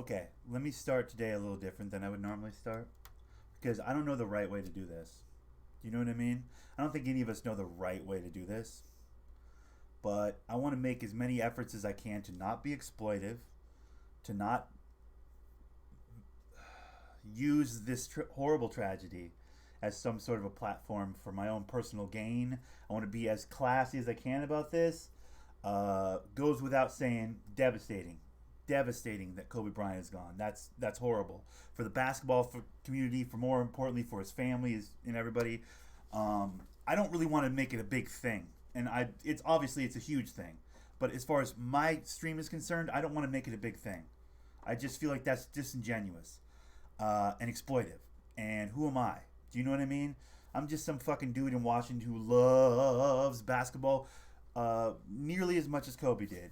Okay, let me start today a little different than I would normally start because I don't know the right way to do this. You know what I mean? I don't think any of us know the right way to do this, but I want to make as many efforts as I can to not be exploitive, to not use this horrible tragedy as some sort of a platform for my own personal gain. I want to be as classy as I can about this. Goes without saying, devastating, devastating that Kobe Bryant is gone. That's horrible for the basketball community. For more importantly, for his family and everybody. I don't really want to make it a big thing, and it's obviously it's a huge thing. But as far as my stream is concerned, I don't want to make it a big thing. I just feel like that's disingenuous and exploitive. And who am I? Do you know what I mean? I'm just some fucking dude in Washington who loves basketball nearly as much as Kobe did.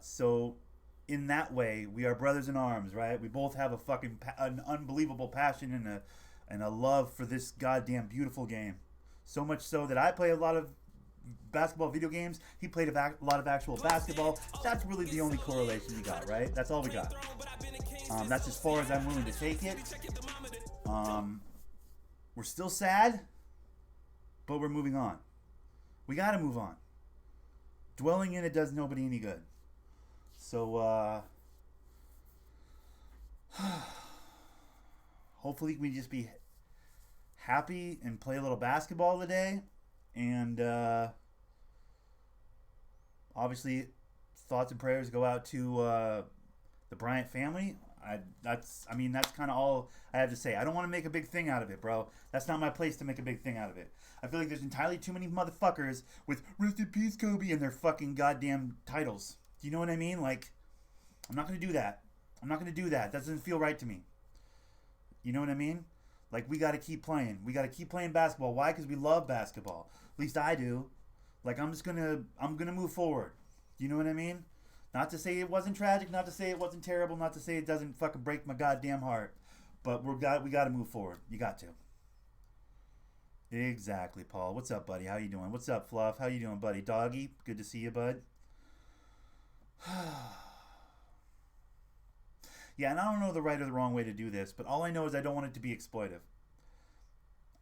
So in that way, we are brothers in arms, right? We both have an unbelievable passion and a love for this goddamn beautiful game. So much so that I play a lot of basketball video games. He played a lot of actual basketball. That's really the only correlation we got, right? That's all we got. That's as far as I'm willing to take it. We're still sad, but we're moving on. We gotta move on. Dwelling in it does nobody any good. So, hopefully we just be happy and play a little basketball today. And, obviously, thoughts and prayers go out to, the Bryant family. That's kind of all I have to say. I don't want to make a big thing out of it, bro. That's not my place to make a big thing out of it. I feel like there's entirely too many motherfuckers with "Rest in Peace, Kobe" in their fucking goddamn titles. Do you know what I mean? Like, I'm not gonna do that. I'm not gonna do that. That doesn't feel right to me. You know what I mean? Like, we gotta keep playing. We gotta keep playing basketball. Why? Because we love basketball. At least I do. Like, I'm gonna move forward. You know what I mean? Not to say it wasn't tragic, not to say it wasn't terrible, not to say it doesn't fucking break my goddamn heart. But we got to move forward. You got to. Exactly, Paul. What's up, buddy? How you doing? What's up, Fluff? How you doing, buddy? Doggy, good to see you, bud. Yeah, and I don't know the right or the wrong way to do this, but all I know is I don't want it to be exploitive.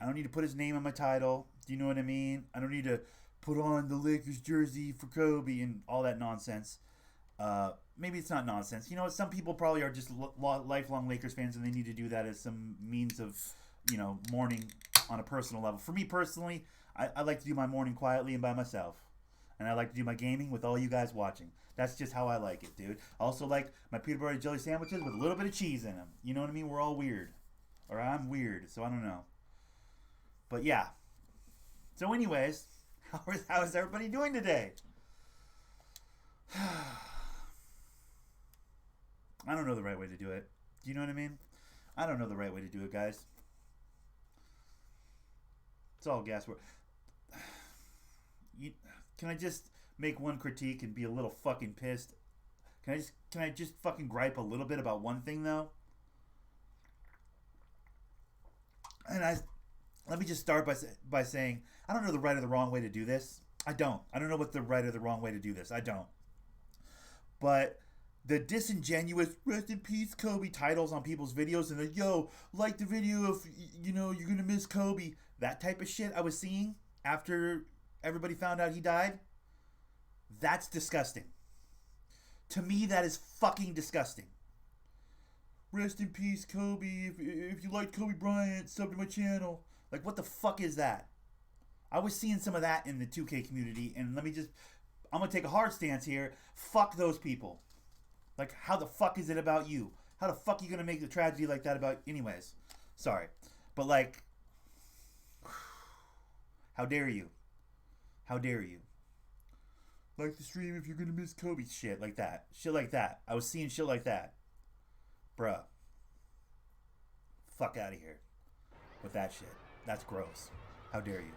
I don't need to put his name on my title. Do you know what I mean? I don't need to put on the Lakers jersey for Kobe and all that nonsense. Maybe it's not nonsense. You know, some people probably are just lifelong Lakers fans, and they need to do that as some means of, mourning on a personal level. For me personally, I like to do my mourning quietly and by myself. And I like to do my gaming with all you guys watching. That's just how I like it, dude. I also like my peanut butter jelly sandwiches with a little bit of cheese in them. You know what I mean? We're all weird. Or I'm weird, so I don't know. But yeah. So anyways, how is everybody doing today? I don't know the right way to do it. Do you know what I mean? I don't know the right way to do it, guys. It's all guesswork. Can I just make one critique and be a little fucking pissed? Can I just fucking gripe a little bit about one thing though? And let me just start by saying I don't know the right or the wrong way to do this. I don't know what the right or the wrong way to do this. I don't. But the disingenuous "Rest in Peace, Kobe" titles on people's videos and like the video if you're gonna miss Kobe, that type of shit I was seeing after everybody found out he died, that's disgusting. To me, that is fucking disgusting. "Rest in peace, Kobe. If you like Kobe Bryant, sub to my channel." Like, what the fuck is that? I was seeing some of that in the 2K community, and I'm gonna take a hard stance here. Fuck those people. Like, how the fuck is it about you? How the fuck are you gonna make the tragedy like that about... Anyways, sorry. But, like, how dare you? How dare you? Like the stream if you're gonna miss Kobe. Shit like that. Shit like that. I was seeing shit like that. Bruh. Fuck out of here with that shit. That's gross. How dare you?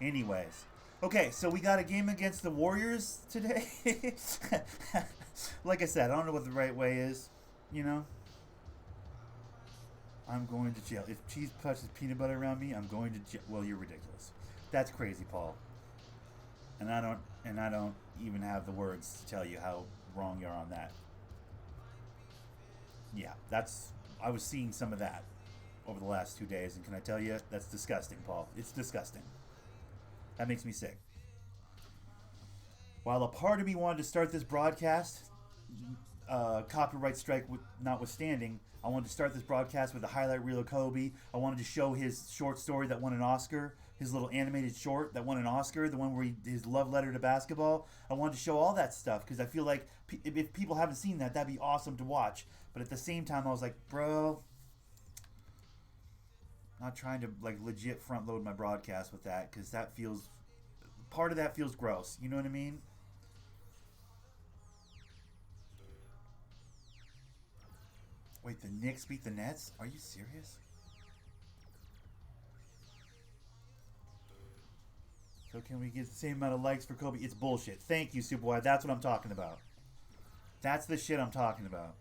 Anyways. Okay, so we got a game against the Warriors today. Like I said, I don't know what the right way is. I'm going to jail. If cheese touches peanut butter around me, I'm going to jail. Well, you're ridiculous. That's crazy, Paul. And I don't even have the words to tell you how wrong you are on that. Yeah, I was seeing some of that over the last 2 days, and can I tell you, that's disgusting, Paul. It's disgusting. That makes me sick. While a part of me wanted to start this broadcast, copyright strike notwithstanding, I wanted to start this broadcast with a highlight reel of Kobe. I wanted to show his short story that won an Oscar, his little animated short that won an Oscar, the one where his love letter to basketball. I wanted to show all that stuff because I feel like if people haven't seen that, that'd be awesome to watch. But at the same time, I was like, bro, not trying to like legit front load my broadcast with that because that feels, part of that feels gross. You know what I mean? Wait, the Knicks beat the Nets? Are you serious? So can we get the same amount of likes for Kobe? It's bullshit. Thank you, Superboy. That's what I'm talking about. That's the shit I'm talking about.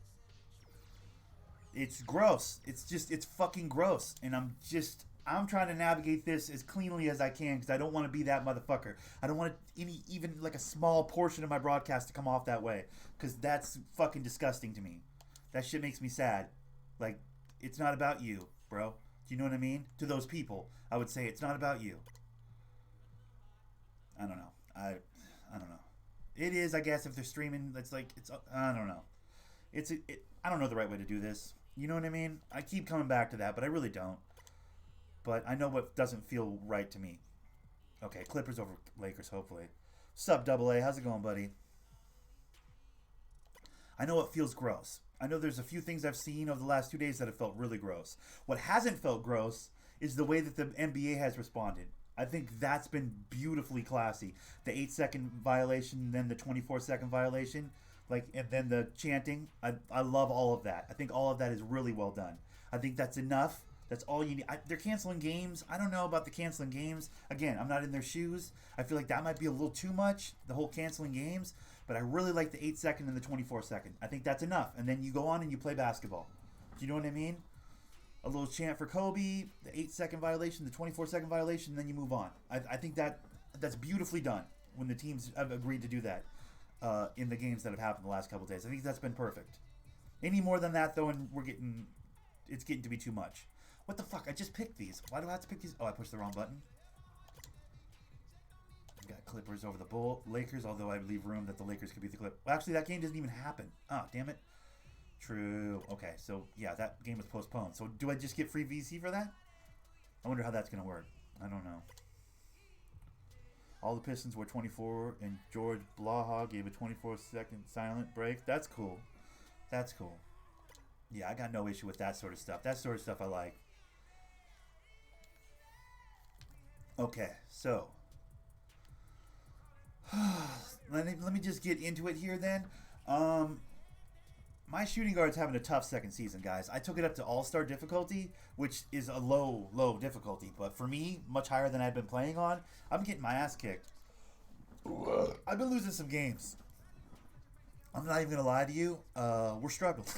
It's gross. It's fucking gross. And I'm trying to navigate this as cleanly as I can because I don't want to be that motherfucker. I don't want even like a small portion of my broadcast to come off that way because that's fucking disgusting to me. That shit makes me sad. Like, it's not about you, bro. Do you know what I mean? To those people, I would say it's not about you. I don't know. I don't know. It is, I guess, if they're streaming. It's like I don't know. I don't know the right way to do this. You know what I mean? I keep coming back to that, but I really don't. But I know what doesn't feel right to me. Okay, Clippers over Lakers, hopefully. Sup, Double A? How's it going, buddy? I know it feels gross. I know there's a few things I've seen over the last 2 days that have felt really gross. What hasn't felt gross is the way that the NBA has responded. I think that's been beautifully classy. The 8-second violation, then the 24-second violation, and then the chanting. I love all of that. I think all of that is really well done. I think that's enough. That's all you need. They're canceling games. I don't know about the canceling games. Again, I'm not in their shoes. I feel like that might be a little too much, the whole canceling games. But I really like the 8-second and the 24-second. I think that's enough. And then you go on and you play basketball. Do you know what I mean? A little chant for Kobe, the 8-second violation, the 24-second violation, and then you move on. I think that's beautifully done when the teams have agreed to do that in the games that have happened the last couple of days. I think that's been perfect. Any more than that, though, and it's getting to be too much. What the fuck? I just picked these. Why do I have to pick these? Oh, I pushed the wrong button. Got Clippers over the Lakers, although I leave room that the Lakers could beat the Clippers. Well, actually, that game doesn't even happen. Oh, damn it. True. Okay, so, yeah, that game was postponed. So, do I just get free VC for that? I wonder how that's going to work. I don't know. All the Pistons were 24, and George Blaha gave a 24-second silent break. That's cool. That's cool. Yeah, I got no issue with that sort of stuff. That sort of stuff I like. Okay, so let me just get into it here then. My shooting guard's having a tough second season, guys. I took it up to all-star difficulty, which is a low difficulty. But for me, much higher than I've been playing on. I'm getting my ass kicked. I've been losing some games. I'm not even going to lie to you. We're struggling.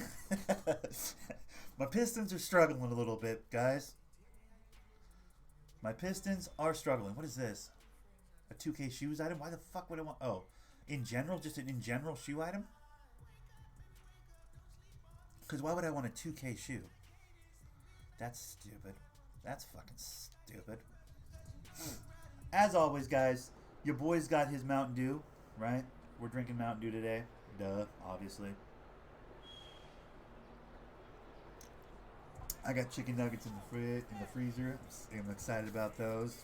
My Pistons are struggling a little bit, guys. My Pistons are struggling. What is this? A 2K shoes item? Why the fuck would I want... Oh, in general? Just an in general shoe item? Because why would I want a 2K shoe? That's stupid. That's fucking stupid. As always, guys, your boy's got his Mountain Dew, right? We're drinking Mountain Dew today. Duh, obviously. I got chicken nuggets in the freezer. I'm excited about those.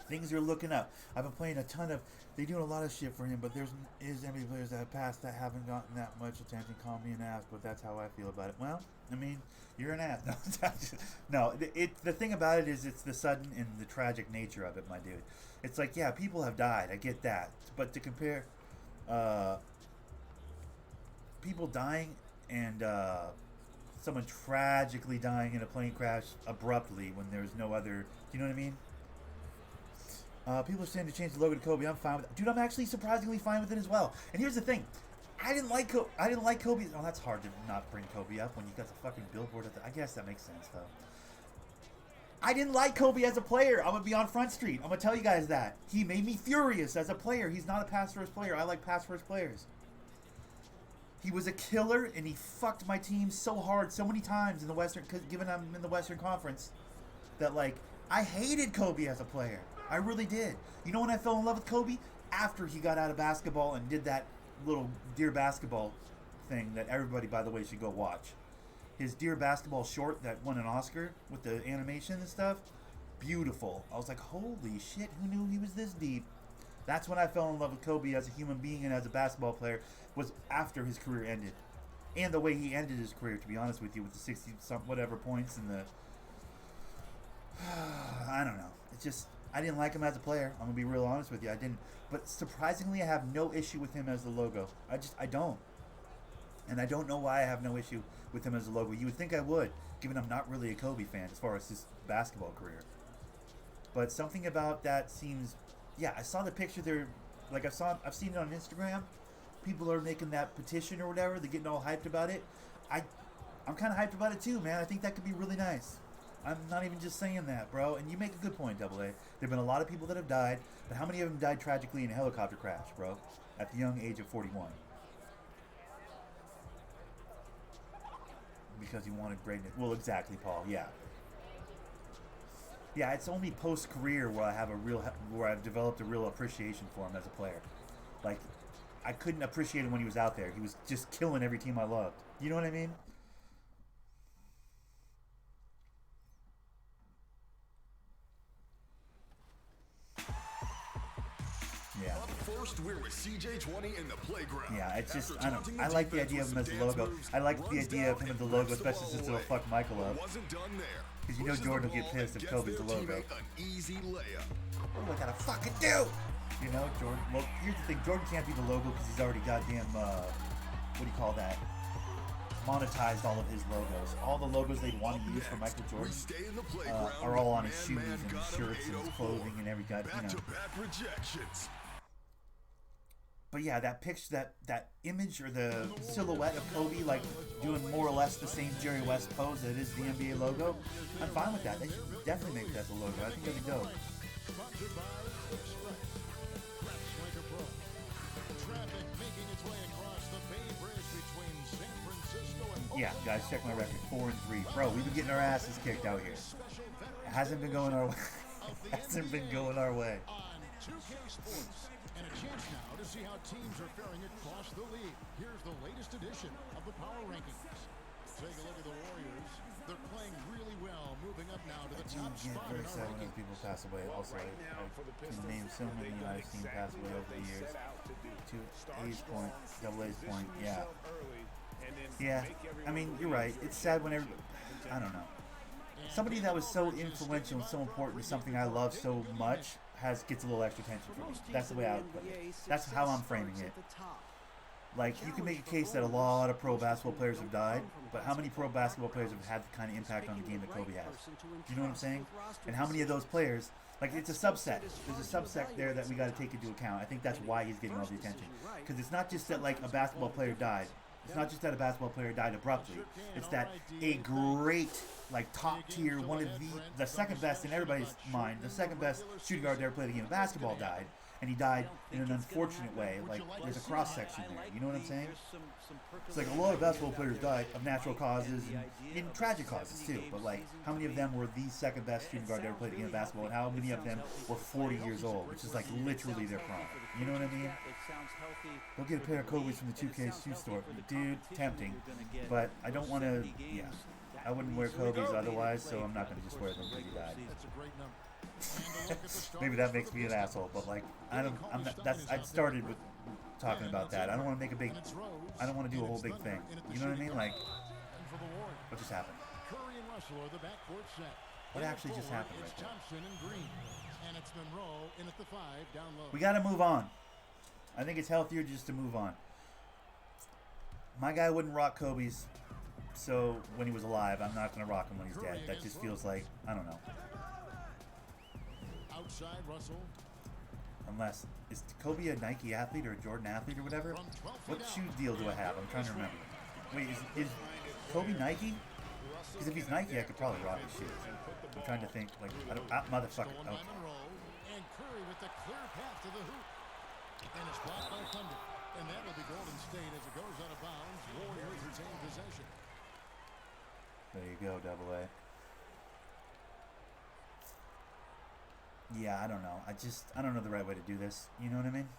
Things are looking up. I've been playing a ton of... They're doing a lot of shit for him, but there's NBA players that have passed that haven't gotten that much attention. Call me an ass, but that's how I feel about it. Well, I mean, you're an ass. No, the thing about it is it's the sudden and the tragic nature of it, my dude. It's like, yeah, people have died. I get that. But to compare people dying and someone tragically dying in a plane crash abruptly when there's no other... Do you know what I mean? People are saying to change the logo to Kobe. I'm fine with it. Dude, I'm actually surprisingly fine with it as well. And here's the thing. I didn't like Kobe. Oh, that's hard to not bring Kobe up when you got the fucking billboard at the... I guess that makes sense, though. I didn't like Kobe as a player. I'm going to be on Front Street. I'm going to tell you guys that. He made me furious as a player. He's not a pass-first player. I like pass-first players. He was a killer, and he fucked my team so hard so many times in the Western, cause given I'm in the Western Conference, that like I hated Kobe as a player. I really did. You know when I fell in love with Kobe? After he got out of basketball and did that little Dear Basketball thing that everybody, by the way, should go watch. His Dear Basketball short that won an Oscar with the animation and stuff. Beautiful. I was like, holy shit, who knew he was this deep? That's when I fell in love with Kobe as a human being and as a basketball player, was after his career ended. And the way he ended his career, to be honest with you, with the 60-something whatever points and the... I don't know. It's just, I didn't like him as a player. I'm going to be real honest with you. I didn't. But surprisingly, I have no issue with him as the logo. I don't. And I don't know why I have no issue with him as a logo. You would think I would, given I'm not really a Kobe fan as far as his basketball career. But something about that seems... Yeah, I saw the picture there. Like, I've seen it on Instagram. People are making that petition or whatever. They're getting all hyped about it. I'm kind of hyped about it too, man. I think that could be really nice. I'm not even just saying that, bro. And you make a good point, Double A. There have been a lot of people that have died, but how many of them died tragically in a helicopter crash, bro? At the young age of 41. Because he wanted greatness. Well, exactly, Paul. Yeah. Yeah, it's only post-career where I've developed a real appreciation for him as a player. Like, I couldn't appreciate him when he was out there. He was just killing every team I loved. You know what I mean? Yeah. Up first, we're with CJ20 in the playground. Yeah, it's just, I like the idea of him as the logo. I like the idea of him as the logo, especially since it'll fuck Michael up. Because you know Jordan will get pissed if Kobe's the logo. What do I gotta fucking do? You know, Jordan. Well, here's the thing. Jordan can't be the logo because he's already goddamn, what do you call that? Monetized all of his logos. All the logos they'd want to use for Michael Jordan are all on his shoes and his shirts and his clothing and every goddamn, you know. But yeah, that picture, that image or the silhouette of Kobe, like doing more or less the same Jerry West pose that is the NBA logo, I'm fine with that. They should definitely make that the logo. I think that'd be dope. Yeah, guys, check my record. 4-3. Bro, we've been getting our asses kicked out here. It hasn't been going our way. Hasn't been going our way. And a chance now to see how teams are faring across the league. Here's the latest edition of the Power Rankings. Take a look at the Warriors. They're playing really well, moving up now to the top spot in our when rankings. people pass away. Also, I can name so many I've seen pass away over the years. To A's point, Double A's point, yeah. Yeah, I mean, you're right. It's sad whenever, I don't know. Somebody that was so influential and so important to something I love so much gets a little extra attention from me. That's the way I would put it. That's how I'm framing it. Like, you can make a case that a lot of pro basketball players have died, but how many pro basketball players have had the kind of impact on the game that Kobe has? You know what I'm saying? And how many of those players, like, it's a subset. There's a subset there that we got to take into account. I think that's why he's getting all the attention. Because it's not just that, like, a basketball player died. It's not just that a basketball player died abruptly. It's that a great, like, top tier, one of the second best in everybody's mind, the second best shooting guard to ever play the game of basketball died. And he died in an unfortunate way. Like, there's a cross section there. You know what I'm saying? It's like a lot of basketball players die of natural causes and tragic causes too. But like, how many of them were the second best shooting guard to ever play the game of basketball, and how many of them were 40 years old, which is like literally their prime. You know what I mean? Go get a pair of Kobe's from the 2K shoe store, dude. Tempting, but I don't want to. Yeah, I wouldn't wear Kobe's otherwise, so I'm not going to just wear them until he died. Maybe that makes me an asshole, but like, I started with talking about that. I don't want to make a big, I don't want to do a whole big thing. You know what I mean? Like, what just happened? What actually just happened right there? We got to move on. I think it's healthier just to move on. My guy wouldn't rock Kobe's, so when he was alive, I'm not going to rock him when he's dead. That just feels like, I don't know. Outside Russell. Unless, is Kobe a Nike athlete or a Jordan athlete or whatever? What shoe deal do I have? I'm trying to remember. Wait, is Kobe Nike? Because if he's Nike, I could probably rock his shoes. I'm trying to think, like, motherfucker. Okay. And Curry with the clear path to the hoop. And it's blocked by Thunder. And that'll be Golden State as it goes out of bounds. Warriors retain possession. There you go, Double A. Yeah, I don't know. I don't know the right way to do this. You know what I mean?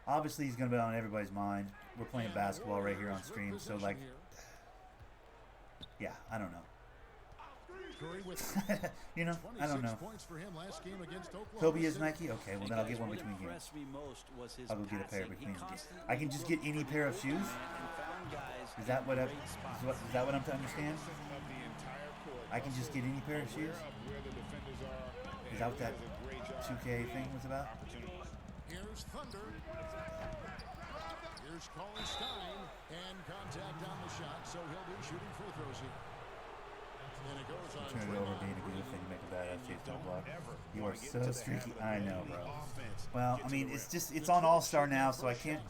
Obviously, he's going to be on everybody's mind. We're playing basketball right here on stream, so, like, yeah, I don't know. You know, I don't know. Kobe is Nike? Okay, well, then I'll get one between you. I'll go get a pair between you. I can just get any pair of shoes? Is that what I'm to understand? I can just get any pair of shoes? Is that what that 2K thing was about? Here's Thunder. Here's Colin Stein. And contact on the shot, so he'll be shooting free throws here. And it goes on. Turn it over being a good thing to make a badass chase down block. You are so streaky. I know, bro. Well, I mean, it's on All-Star now, so I can't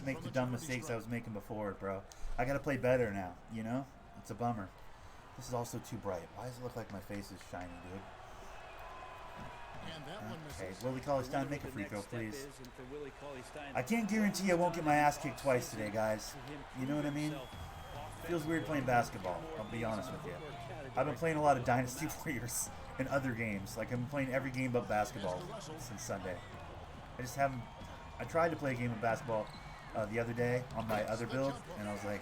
make the dumb mistakes I was making before, bro. I gotta play better now, you know? It's a bummer. This is also too bright. Why does it look like my face is shiny, dude? Okay, Willie Cauley-Stein, make a free throw, please. I can't guarantee I won't get my ass kicked twice today, guys. You know what I mean? Feels weird playing basketball, I'll be honest with you. I've been playing a lot of Dynasty Warriors and other games. Like, I've been playing every game but basketball since Sunday. I just haven't... I tried to play a game of basketball the other day on my other build, and I was like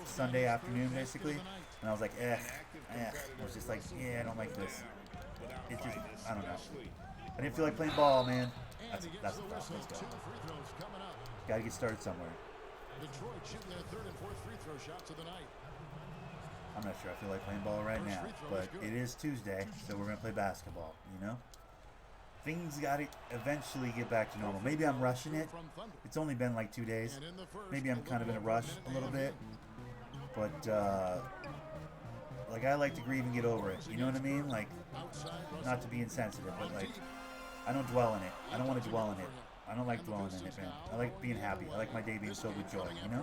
Sunday afternoon, basically. And I was like, I was just like, yeah, I don't like this. It just, I don't know. I didn't feel like playing ball, man. That's the problem. Let's go. Gotta get started somewhere. Detroit shooting their third and fourth free throw shots of the night. I'm not sure I feel like playing ball right now, but it is Tuesday, so we're gonna play basketball, you know? Things gotta eventually get back to normal. Maybe I'm rushing it. It's only been like 2 days. Maybe I'm kind of in a rush a little bit. But, like, I like to grieve and get over it. You know what I mean? Like, not to be insensitive, but, like, I don't dwell in it. I don't want to dwell in it. I don't like dwelling in it, man. I like being happy. I like my day being filled with joy, you know?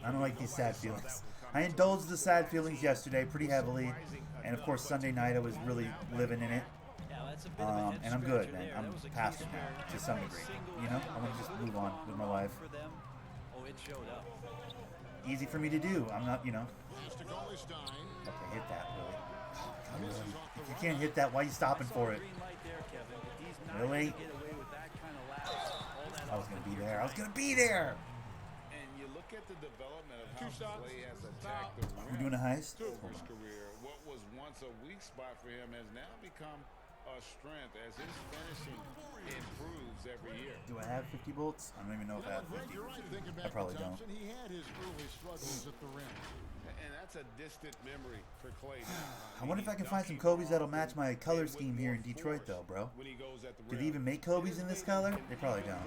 I don't like these sad feelings. I indulged the sad feelings yesterday pretty heavily, and of course Sunday night I was really living in it. And I'm good, man. I'm past it now, to some degree. You know? I want to just move on with my life. Easy for me to do. I'm not, you know. Okay, hit that, really. If you can't hit that, why are you stopping for it? Really? I was going to be there. I was going to be there! At the development of how Clay has attacked the rim. We're doing a heist? Over his career, what was once a weak spot for him has now become a strength as his finishing improves every year. Do I have 50 bolts? I don't even know if I have 50. I probably don't. He had his early struggles at the rim. And that's a distant memory for Clay now. I wonder if I can find some Kobe's that'll match my color scheme here in Detroit, though, bro. Do they even make Kobe's in this color? They probably don't.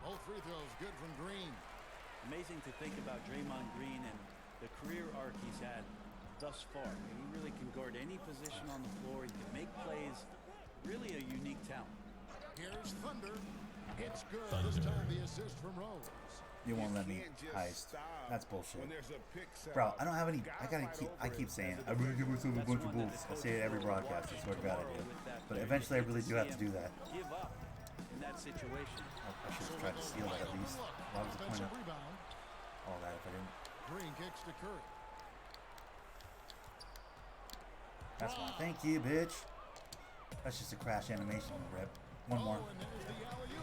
Both free throws good from Green. Amazing to think about Draymond Green and the career arc he's had thus far. He really can guard any position on the floor. He can make plays. Really a unique talent. Here's Thunder. It's good. This time the assist from Rose. You won't let me heist. That's bullshit. Bro, I don't have any. I keep saying, I really give myself a bunch of bullets. I say it every broadcast. I swear to God I do. But eventually I really do have to do that. Give up in that situation. I should have tried to steal that at least. Why was the point of all that if I didn't? Green kicks to Curry. That's fine. Thank you, bitch. That's just a crash animation, rip. One more.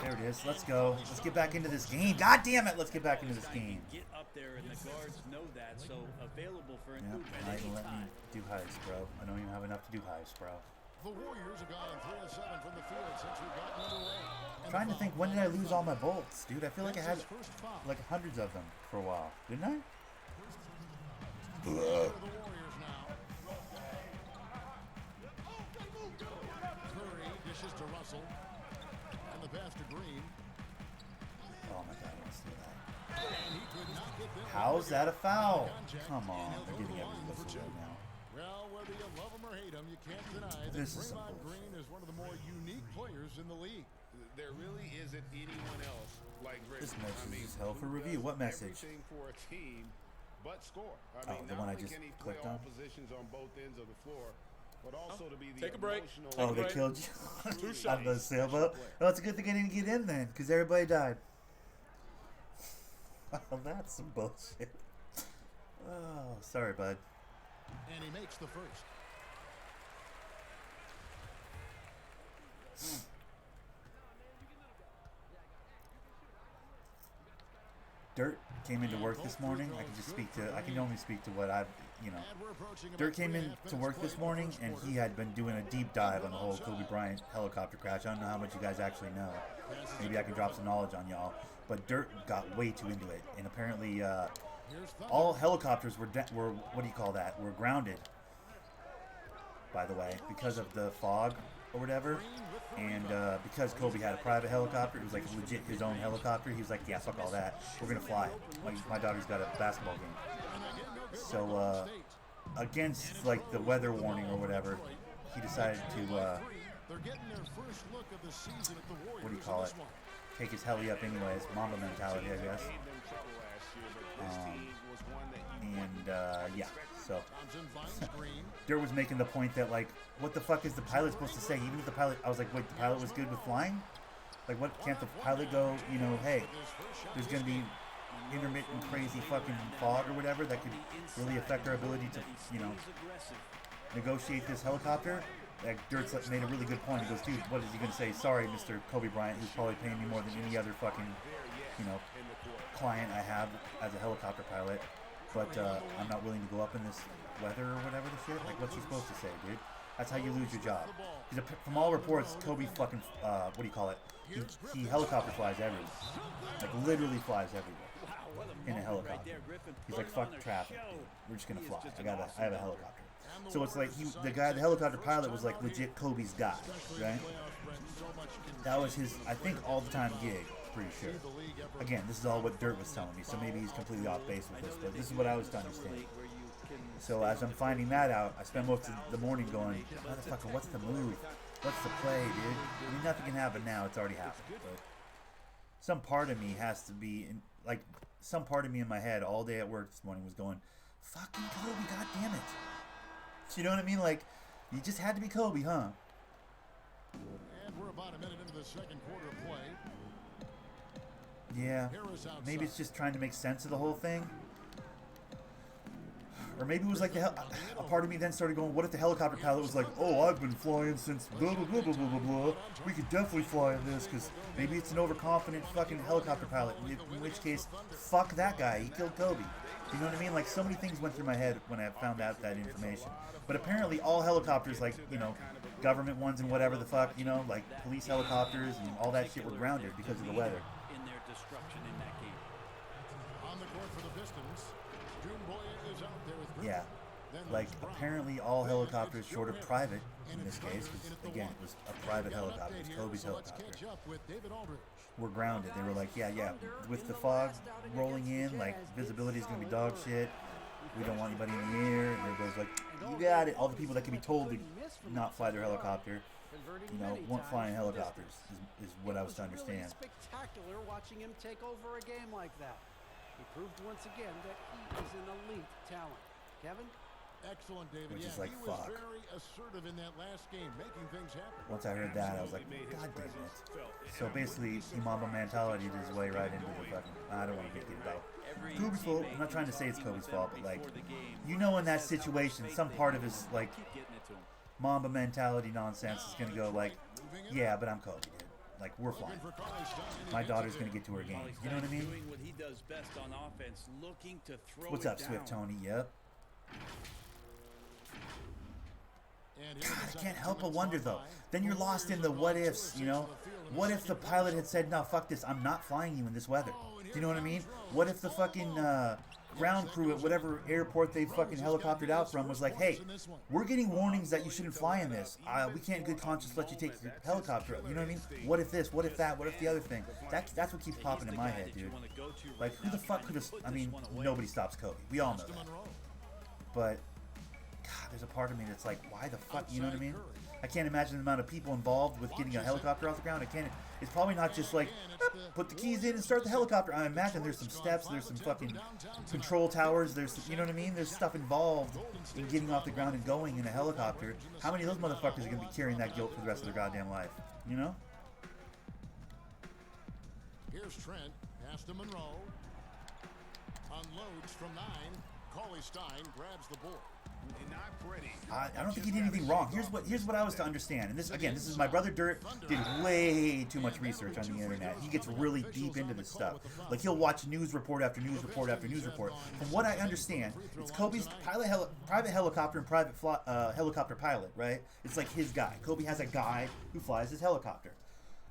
There it is. Let's go. Let's get back into this game. God damn it. Let's get back into this game. Get up there, and the guards know that, so available for a move not at even any let me time. do heist, bro. I don't even have enough to do heist, bro. The Warriors have gone 3 of 7 from the field since we've gotten underway. I'm trying to think, when did I lose all my bolts, dude? I feel like I had like hundreds of them for a while, didn't I? The Warriors now. Curry dishes to Russell. And the pass to Green. Oh my God, I want to steal that. And he could not get there. How's that a foul? Come on, I'm getting every whistle right now. Well, whether you love him or hate him, you can't deny that This is some Draymond bullshit. Green is one of the more unique players in the league. There really isn't anyone else like Draymond. This message is hell for review. What message? Everything for a team but score. I Oh, mean, the not one I only just can he play clicked all on? positions on both ends of the floor, but also to be the Take a break. emotional. Take Oh, a they break. killed you 2 on shots. the sailboat? Well, it's a good thing I didn't get in then, because everybody died. Oh, that's some bullshit. Oh, sorry, bud. And he makes the first. Dirt came into work this morning. I can only speak to what I've, And we're approaching about Dirt came 3.5 into minutes work played this in the morning, first and quarter. he had been doing a deep dive on the whole Kobe Bryant helicopter crash. I don't know how much you guys actually know. Maybe I can drop some knowledge on y'all. But Dirt got way too into it, and apparently Here's all helicopters were what do you call that? Were grounded. By the way, because of the fog or whatever, and because Kobe had a private helicopter, it was like legit his own helicopter. He was like, "Yeah, fuck all that. We're gonna fly it." My daughter's got a basketball game, so against like the weather warning or whatever, he decided to They're getting their first look of the season at the Warriors. what do you call it? Take his heli up anyways. Mamba mentality, I guess. And yeah, so Dirt was making the point that like, what the fuck is the pilot supposed to say? Even if the pilot, I was like, wait, the pilot was good with flying? Like, what can't the pilot go? You know, hey, there's gonna be intermittent crazy fucking fog or whatever that could really affect our ability to, you know, negotiate this helicopter. Like Dirt's made a really good point. He goes, dude, what is he gonna say? Sorry, Mr. Kobe Bryant, who's probably paying me more than any other fucking, you know, client I have as a helicopter pilot. But I'm not willing to go up in this weather or whatever the shit. Like, what's he supposed to say, dude? That's how you lose your job. Because from all reports, Kobe fucking, what do you call it? He helicopter flies everywhere. Like, literally flies everywhere in a helicopter. He's like, fuck traffic, dude. We're just gonna fly. I have a helicopter. So it's like the helicopter pilot was like legit Kobe's guy, right? That was his, I think, all the time gig. Pretty sure. Again, this is all what Dirt was telling me, so maybe he's completely off base with this, but this is what I was to understand. So as I'm finding that out, I spend most of the morning going, motherfucker, what's the move? What's the play, dude? I mean, nothing can happen now. It's already happened. But some part of me has to be, some part of me in my head all day at work this morning was going, fucking Kobe, god damn it. You know what I mean? Like, you just had to be Kobe, huh? And we're about a minute into the second quarter of play. Yeah, maybe it's just trying to make sense of the whole thing. Or maybe it was like a part of me then started going, what if the helicopter pilot was like, oh, I've been flying since blah, blah, blah, blah, blah, blah, blah. We could definitely fly in this, because maybe it's an overconfident fucking helicopter pilot, in which case, fuck that guy, he killed Kobe. You know what I mean? Like, so many things went through my head when I found out that information. But apparently all helicopters, like, you know, government ones and whatever the fuck, you know, like police helicopters and all that shit were grounded because of the weather. Destruction in that game. On the court for the Pistons, June Boyer is out there with Griffin. Yeah, like apparently all helicopters short of private in this case, because again it was a private helicopter, it was Kobe's helicopter, were grounded. They were like, yeah, with the fog rolling in, like visibility is gonna be dog shit. We don't want anybody in the air. And everybody's like, you got it. All the people that can be told to not fly their helicopter, you know, weren't flying helicopters, is what I was to understand. Spectacular watching him take over a game like that. He proved once again that he is an elite talent. Kevin? Excellent, David. Which is yeah, like, he was fuck. very assertive in that last game, making things happen. Once I heard that, I was like, God damn it. So basically, Mamba mentality did his way right into the fucking, I don't want to make it about Kobe's fault. I'm not trying to say it's Kobe's fault, but like, you know, in that situation, some part of his like Mamba mentality nonsense is gonna go like, yeah, but I'm Kobe, dude. Like, we're flying. My daughter's gonna get to her game. You know what I mean? Doing what he does best on offense, looking to throw What's it up, down. Swift Tony? Yep. God, I can't help but wonder though. Then you're lost in the what ifs, you know? What if the pilot had said, no, fuck this, I'm not flying you in this weather? Do you know what I mean? What if the fucking ground crew at whatever airport they fucking helicoptered out from was like, hey, we're getting warnings that you shouldn't fly in this. We can't in good conscience let you take your helicopter up. You know what I mean? What if this? What if that? What if the other thing? That's what keeps popping in my head, dude. Like, who the fuck could have... I mean, nobody stops Kobe. We all know that. But... God, there's a part of me that's like, why the fuck, you know what I mean? I can't imagine the amount of people involved with getting a helicopter off the ground. It's probably not just like, put the keys in and start the helicopter. I imagine there's some steps, there's some fucking control towers, there's, you know what I mean? There's stuff involved in getting off the ground and going in a helicopter. How many of those motherfuckers are going to be carrying that guilt for the rest of their goddamn life? You know? Here's Trent. Pass to Monroe. Unloads from 9. Cauley Stein grabs the board. Not pretty. I don't think he did anything wrong. Here's what I was to understand. And this is my brother Dirt did way too much research on the internet. He gets really deep into this stuff. Like he'll watch news report after news report after news report. From what I understand, it's Kobe's private helicopter and private helicopter pilot, right? It's like his guy. Kobe has a guy who flies his helicopter.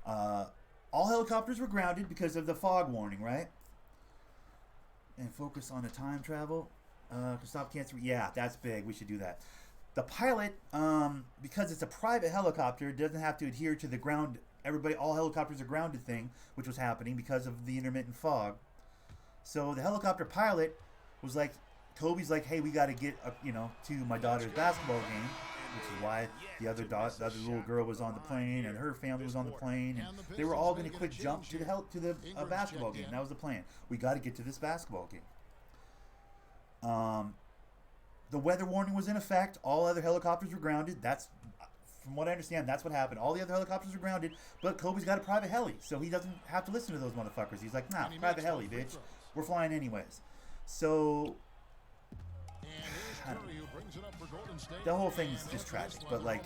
All helicopters were grounded because of the fog warning, right? And focus on the time travel. Stop cancer. Yeah, that's big. We should do that. The pilot, because it's a private helicopter, doesn't have to adhere to the ground. All helicopters are grounded thing, which was happening because of the intermittent fog. So the helicopter pilot was like, Kobe's like, hey, we got to get to my daughter's basketball game, which is why the other little girl was on the plane and her family was on the plane, and they were all going to quick jump to the basketball game. That was the plan. We got to get to this basketball game. The weather warning was in effect. All other helicopters were grounded. That's, from what I understand, that's what happened. All the other helicopters were grounded, but Kobe's got a private heli, so he doesn't have to listen to those motherfuckers. He's like, nah, private heli, bitch. We're flying anyways. So, I don't know. The whole thing is just tragic, but like,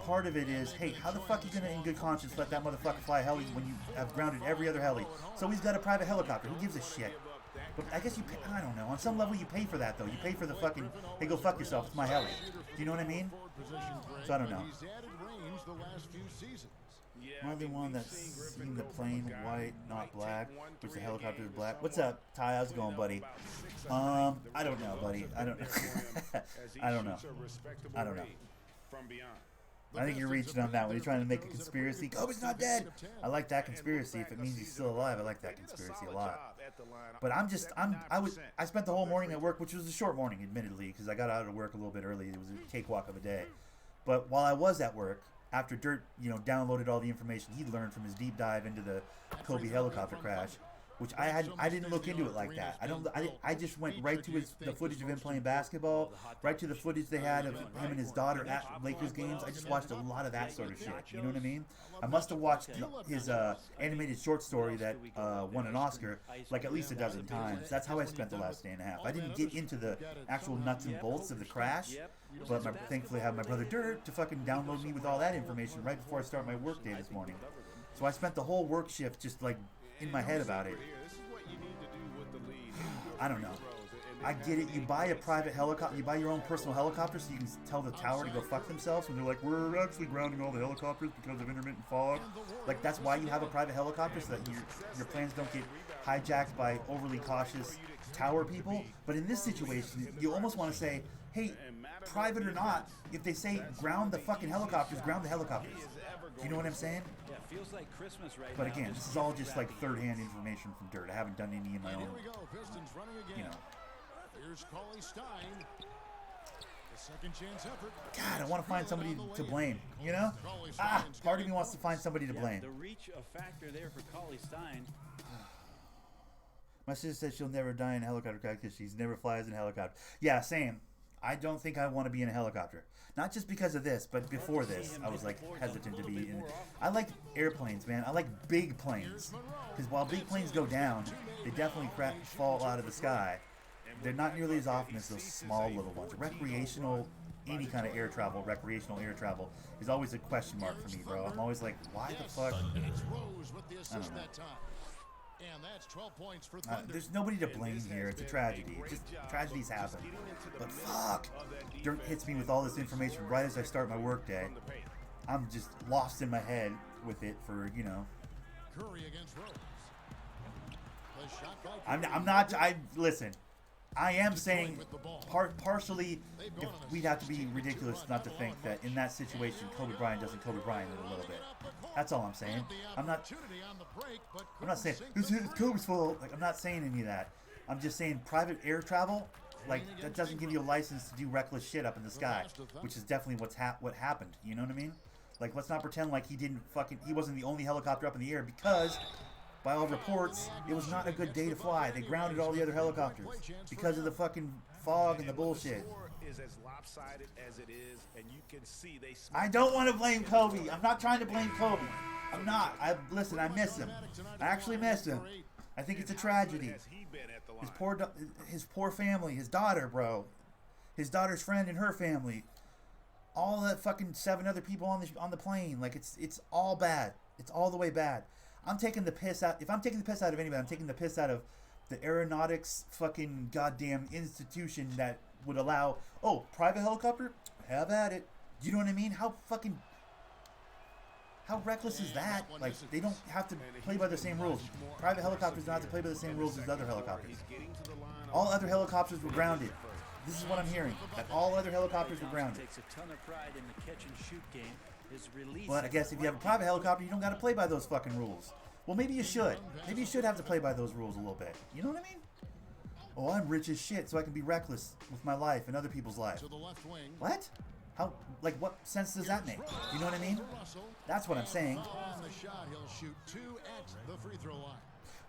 part of it is, hey, how the fuck are you gonna, in good conscience, let that motherfucker fly a heli when you have grounded every other heli? So he's got a private helicopter. Who gives a shit? But I guess you pay, I don't know. On some level, you pay for that, though. You pay for the fucking, hey, go fuck yourself. It's my heli. Do you know what I mean? So I don't know. Am I the one that's seen the plane white, not black, which the helicopter is black? What's up, Ty? How's it going, buddy? I don't know, buddy. I don't know. I don't know. I don't know. I think you're reaching on that when you're trying to make a conspiracy. Kobe's not dead. I like that conspiracy. If it means he's still alive, I like that conspiracy a lot. But I spent the whole morning at work, which was a short morning, admittedly, because I got out of work a little bit early. It was a cakewalk of a day. But while I was at work, after Dirt, downloaded all the information he learned from his deep dive into the Kobe helicopter crash, which I didn't look into it like that. I just went right to the footage of him playing basketball, right to the footage they had of him and his daughter at Lakers games. I just watched a lot of that sort of shit. You know what I mean? I must have watched his animated short story that won an Oscar like at least a dozen times. That's how I spent the last day and a half. I didn't get into the actual nuts and bolts of the crash, but thankfully I have my brother Dirt to fucking download me with all that information right before I start my work day this morning. So I spent the whole work shift just like in my head about it. I don't know. I get it. You buy a private helicopter. You buy your own personal helicopter so you can tell the tower to go fuck themselves when they're like, we're actually grounding all the helicopters because of intermittent fog. Like, that's why you have a private helicopter, so that your plans don't get hijacked by overly cautious tower people. But in this situation, you almost want to say, hey, private or not, if they say ground the fucking helicopters, ground the helicopters. Do you know what I'm saying? Feels like Christmas right But now. again, this is all just like third-hand information from Dirt. I haven't done any of my own. Here we go. Pistons running again. Here's Cauley Stein. The second chance effort. God, I want to find somebody to blame. Part of me wants to find somebody to blame. The reach a factor there for Cauley Stein. My sister said she'll never die in a helicopter crash because she's never flies in a helicopter. Yeah, same. I don't think I want to be in a helicopter. Not just because of this, but before this, I was like hesitant to be in. I like airplanes, man. I like big planes. Because while big planes go down, they definitely fall out of the sky. They're not nearly as often as those small little ones. Any kind of recreational air travel is always a question mark for me, bro. I'm always like, why the fuck? I don't know. And that's 12 points for Thunder. There's nobody to blame here. It's a tragedy. Just tragedies happen. But fuck! Dirt hits me with all this information right as I start my workday. I'm just lost in my head with it for, Curry against Rose. The shot by I'm not. Listen. I am saying partially we'd have to be ridiculous not to think that in that situation Kobe Bryant doesn't Kobe Bryant it a little bit. That's all I'm saying. I'm not saying it's Kobe's fault. Like, I'm not saying any of that. I'm just saying private air travel, like, that doesn't give you a license to do reckless shit up in the sky, which is definitely what happened. You know what I mean? Like, let's not pretend like he wasn't the only helicopter up in the air, because by all reports, it was not a good day to fly. They grounded all the other helicopters because of the fucking fog and the bullshit. Is as lopsided as it is, and you can see they. I don't want to blame Kobe. I'm not trying to blame Kobe. I'm not. Listen, I miss him. I actually miss him. I think it's a tragedy. His poor family, his daughter, bro. His daughter's friend and her family. All the fucking 7 other people on the plane. Like, it's all bad. It's all the way bad. I'm taking the piss out. If I'm taking the piss out of anybody, I'm taking the piss out of the aeronautics fucking goddamn institution that would allow, private helicopter? Have at it. You know what I mean? How reckless is that? Like, they don't have to play by the same rules. Private helicopters don't have to play by the same rules as other helicopters. All other helicopters were grounded. This is what I'm hearing, that all other helicopters were grounded. Takes a ton of pride in the catch and shoot game. His release. Well, I guess if you have a private helicopter, you don't got to play by those fucking rules. Well, maybe you should. Maybe you should have to play by those rules a little bit. You know what I mean? Oh, I'm rich as shit, so I can be reckless with my life and other people's lives. What? How? Like, what sense does that make? You know what I mean? That's what I'm saying.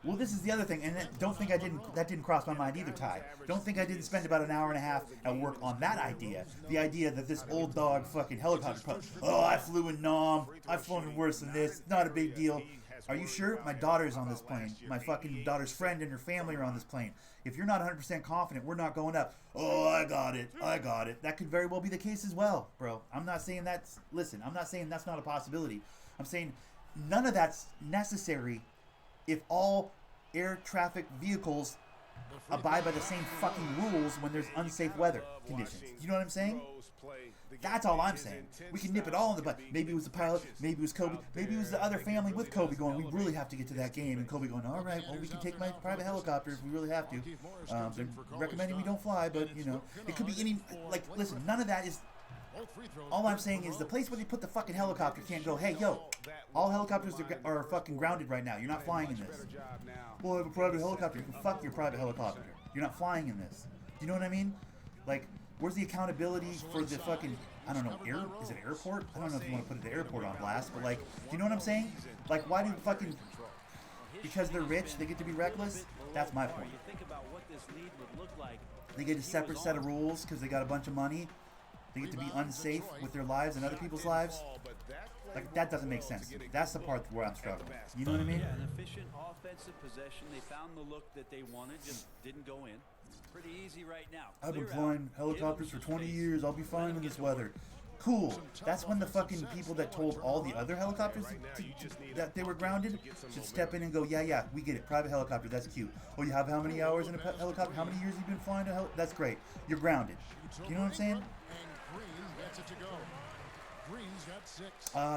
Well, this is the other thing, and don't think that didn't cross my mind either, Ty. Don't think I didn't spend about an hour and a half at work on that idea. The idea that this old dog fucking helicopter, I flew in Nam, I've flown worse than this, not a big deal. Are you sure? My daughter's on this plane. My fucking daughter's friend and her family are on this plane. If you're not 100% confident, we're not going up. I got it. That could very well be the case as well, bro. I'm not saying that's not a possibility. I'm saying none of that's necessary if all air traffic vehicles abide by the same fucking rules when there's unsafe weather conditions. You know what I'm saying? That's all I'm saying. We can nip it all in the butt. Maybe it was the pilot, maybe it was Kobe, maybe it was the other family with Kobe going, we really have to get to that game, and Kobe going, all right, well, we can take my private helicopter if we really have to. They're recommending we don't fly, but, you know, it could be any, like, listen, none of that is, all I'm saying is the place where they put the fucking helicopter can't go, hey, yo, all helicopters are fucking grounded right now. You're not flying in this. Well, I have a private helicopter. You can fuck your private helicopter. You're not flying in this. You know what I mean? Like, where's the accountability for the fucking, I don't know, is it airport? I don't know if you want to put the airport on blast, but like, do you know what I'm saying? Like, why do fucking, because they're rich, they get to be reckless? That's my point. They get a separate set of rules because they got a bunch of money. They get to be unsafe with their lives and other people's lives. Like, that doesn't make sense. That's the part where I'm struggling. You know what I mean? Yeah, an efficient offensive possession. They found the look that they wanted, just didn't go in. Pretty easy right now. I've been flying helicopters for 20 years. I'll be fine in this weather. Cool. That's when the fucking people that told all the other helicopters that they were grounded should step in and go, yeah, we get it. Private helicopter, that's cute. Oh, you have how many hours in a helicopter? How many years have you been flying a helicopter? That's great. You're grounded. You know what I'm saying?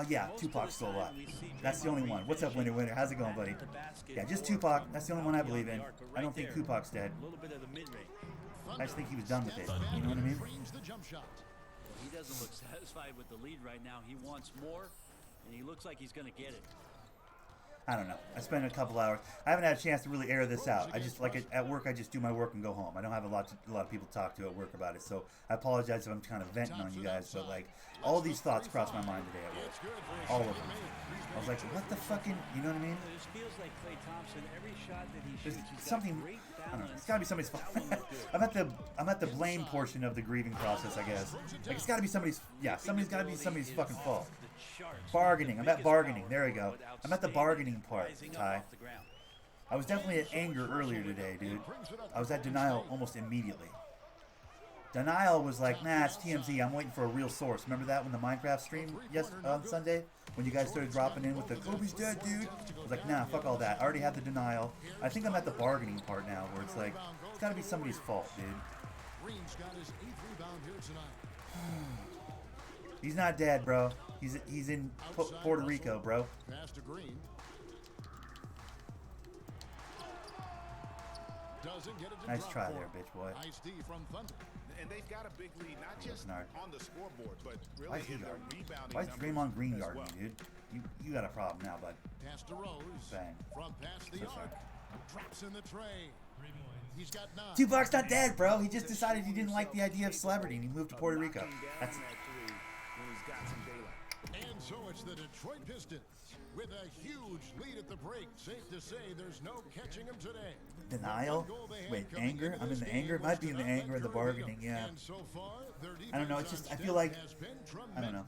Yeah, Tupac's still alive. That's the only one. What's up, Winner? How's it going, buddy? Yeah, just Tupac. That's the only one I believe in. I don't think Tupac's dead. I just think he was done with it. You know what I mean? He doesn't look satisfied with the lead right now. He wants more, and he looks like he's going to get it. I don't know. I spent a couple hours. I haven't had a chance to really air this out. I just, like, at work, I just do my work and go home. I don't have a lot of people to talk to at work about it. So I apologize if I'm kind of venting on you guys. But, like, all these thoughts crossed my mind today at work. All of them. I was like, what the fucking, you know what I mean? It just feels like Klay Thompson, every shot that he shoots, There's something, I don't know. It's got to be somebody's fault. I'm at the blame portion of the grieving process, I guess. Like, it's got to be somebody's, somebody's got to be somebody's fucking fault. Bargaining. I'm at bargaining. There we go. I'm at the bargaining part, Ty. I was definitely at anger earlier today, dude. I was at denial almost immediately. Denial was like, nah, it's TMZ. I'm waiting for a real source. Remember that when the Minecraft stream on Sunday? When you guys started dropping in with the Kobe's dead, dude? I was like, nah, fuck all that. I already had the denial. I think I'm at the bargaining part now where it's like, it's got to be somebody's fault, dude. He's not dead, bro. He's in Puerto Rico, bro. Nice try there, bitch boy. And they've got a big lead, not just on the scoreboard, but Why really is he in their yarding? rebounding. Why is Draymond Green as yarding well. me, dude? You got a problem now, bud. Pass to Rose. Bang. From past the So sorry. arc. Drops in the tray. He's got 9. Tupac's not dead, bro. He just decided he didn't like the idea of celebrity and he moved to Puerto Rico. That's When he's got some daylight. And so it's the Detroit Pistons with a huge lead at the break. Safe to say there's no catching them today. Denial? Wait, anger? I'm in the anger? It might be in the anger and the bargaining, yeah. I don't know, it's just, I feel like, I don't know.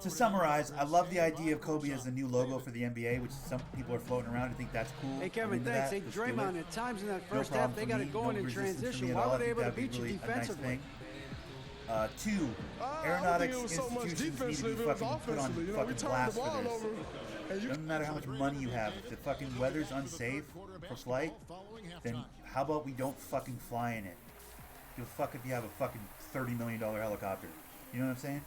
To summarize, I love the idea of Kobe as the new logo for the NBA, which some people are floating around and think that's cool. Hey, Kevin, thanks. Hey, Draymond, at times in that first half, they got it going in transition. Why were they able to beat you defensively? Two, aeronautics institutions need to be fucking put on fucking blast for this. Doesn't matter how much money you have. If the fucking weather's unsafe for flight, then how about we don't fucking fly in it? Give a fuck if you have a fucking $30 million helicopter. You know what I'm saying?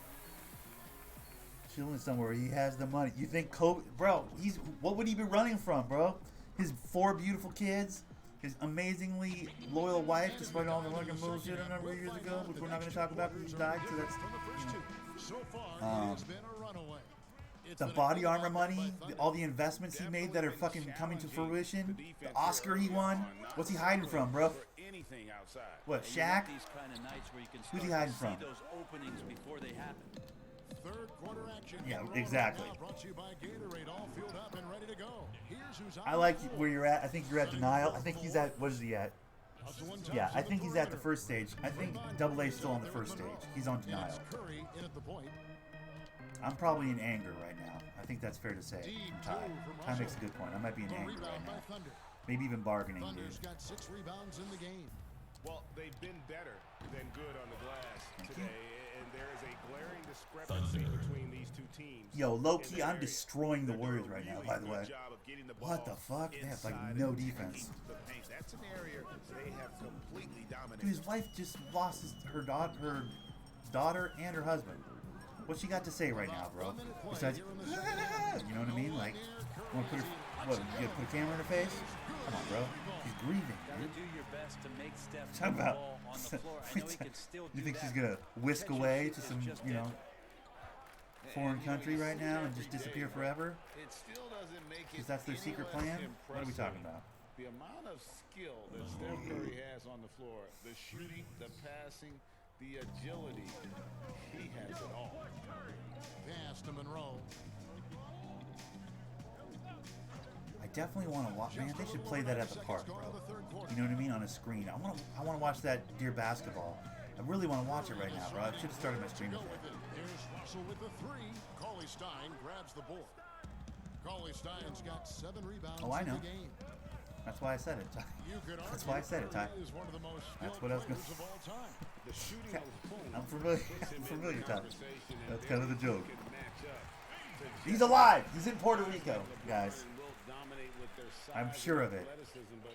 Chilling somewhere, he has the money. You think Kobe, bro? What would he be running from, bro? His 4 beautiful kids, his amazingly loyal wife, despite all the fucking bullshit a number of years ago, which we're not going to talk about because he died. So that's, the body armor money, all the investments he made that are fucking coming to fruition. The Oscar he won. What's he hiding from, bro? What, Shaq? Who's he hiding from? Third quarter action. Yeah, exactly. Brought to you by Gatorade, all filled up and ready to go. Here's who's I like where you're at. I think you're at denial. I think he's at, what is he at? Yeah, I think he's at the first stage. I think Double A's still on the first stage. He's on denial. I'm probably in anger right now. I think that's fair to say. I'm tied. Ty makes a good point. I might be in anger right now. Maybe even bargaining, dude. Got 6 rebounds in the game. Well, they've been better than good on the glass today, and there is a glaring discrepancy between these two teams. Yo, low-key, I'm destroying the Warriors right now, by the way. What the fuck? They have, like, no defense. That's an area they have completely dominated. Dude, his wife just lost her daughter and her husband. What's she got to say right now, bro? Besides, you know what I mean? Like, want to put you gonna put a camera in her face? Come on, bro. She's grieving, dude. Do your best to make Steph Talk the about. ball on the floor. I know he can still You do think that. she's gonna whisk away to some, you know, foreign country right now and just disappear forever? It still doesn't make it Because that's their any secret less plan? What are we talking impressive. about? The amount of skill that Steph Curry has on the floor, the shooting, the passing, the agility, he has it all. Pass to Monroe. I definitely want to watch. Man, they should play that at the park, bro. You know what I mean? On a screen. I want to watch that Dear Basketball. I really want to watch it right now, bro. I should have started my stream with it. Here's Russell with the 3. Cauley Stein grabs the board. Cauley Stein's got 7 rebounds Oh, I know. in the game. That's why I said it. That's why I said it, Ty. Is one of the most That's what I was going of all time. The shooting of Boone I'm familiar. I'm familiar, Ty. conversation, and That's kind of the joke. can match up to He's alive. He's in Puerto Rico, guys. and will dominate with their size I'm sure of and it. athleticism, but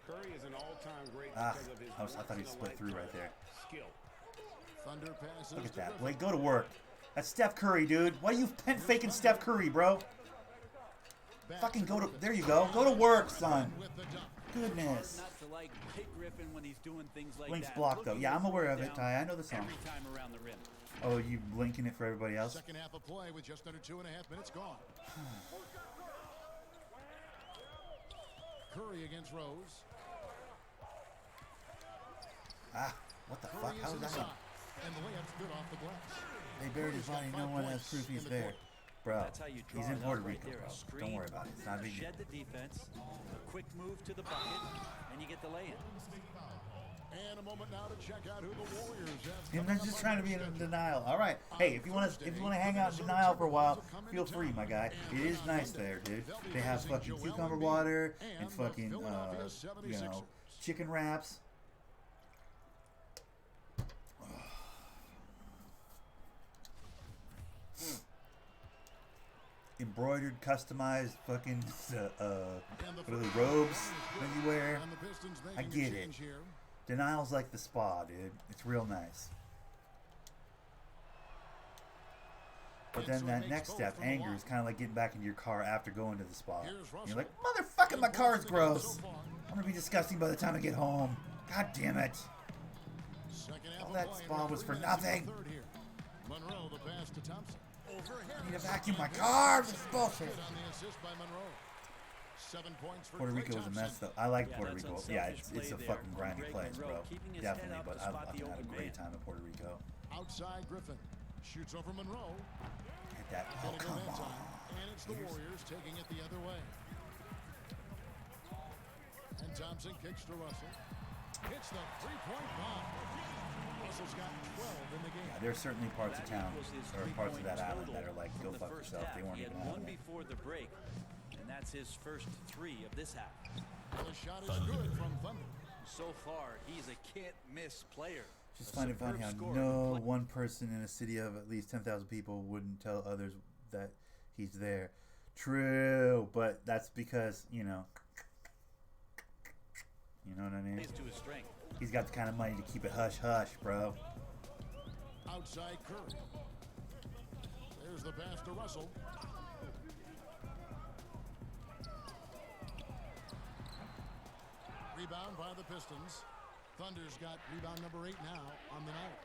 Curry is an all-time great Ah, because of his I thought he split through right there. skill. Thunder passes Look at to that. Griffin. Blake, go to work. That's Steph Curry, dude. Why are you pen faking Steph Curry, bro? Fucking go to. There you go. Go to work, son. With the dunk. Goodness. Not to like Blake Griffin when he's doing things like Blink's that. blocked, though. Looking Yeah, to I'm aware of slow it, down Ty. I know the song. Every time around the rim. Oh, you blinking it for everybody else? Second half of play with just under 2.5 minutes gone. Curry against Rose. Ah, what the fuck? Curry How is was that? inside, and the layup's good off the glass. They buried his body. No one has proof he's there. Bro, That's how you draw he's in it Puerto up right Rico, there. bro. A screen, Don't worry about it. It's not a big deal. shed the defense, a quick move to the bucket, and you get the lay-in. And a moment now to check out who the Warriors have. I'm not just trying to be in denial. All right. Hey, if you want to hang out in denial for a while, feel free, my guy. It is nice there, dude. They have fucking cucumber water and fucking you know, chicken wraps. Embroidered, customized fucking what are the robes that you wear? And the Pistons I making a get it. change here. Denial's like the spa, dude. It's real nice. But then that next step, anger, is kind of like getting back into your car after going to the spa. You're like, motherfucking, my car is gross. I'm gonna be disgusting by the time I get home. God damn it. Second half All of that play, spa was for 3 minutes in the nothing. third here. Monroe, the pass to Thompson. I need to vacuum my car. This is bullshit. Good on the assist by Monroe. 7 points for Puerto Klay Rico is a Thompson. mess, though. I like Yeah, Puerto that's Rico. unselfish Yeah, it's play a there fucking from grindy Greg place, Monroe, bro. keeping his head Definitely, up but to I spot the had a open great man. time in Puerto Rico. Outside Griffin. Shoots over Monroe. Hit that. Oh, Getting come it that on. time. And it's the Warriors taking it the other way. And Thompson kicks to Russell. Hits the three-point bomb. Russell's got 12 in the game. Yeah, there's certainly parts of town, Equals his or parts of that three-point island that are like, go from the fuck first yourself. half. They weren't He even had one having it. before the break, and that's his first 3 of this half. Well, the shot is good from Thunder. So far, he's a can't-miss player. Just A find it funny superb how scorer. no one person in a city of at least 10,000 people wouldn't tell others that he's there. True, but that's because, you know what I mean? Plays to his strength. He's got the kind of money to keep it hush-hush, bro. Outside Curry. There's the pass to Russell. Rebound by the Pistons. Thunder's got rebound number 8 now on the night.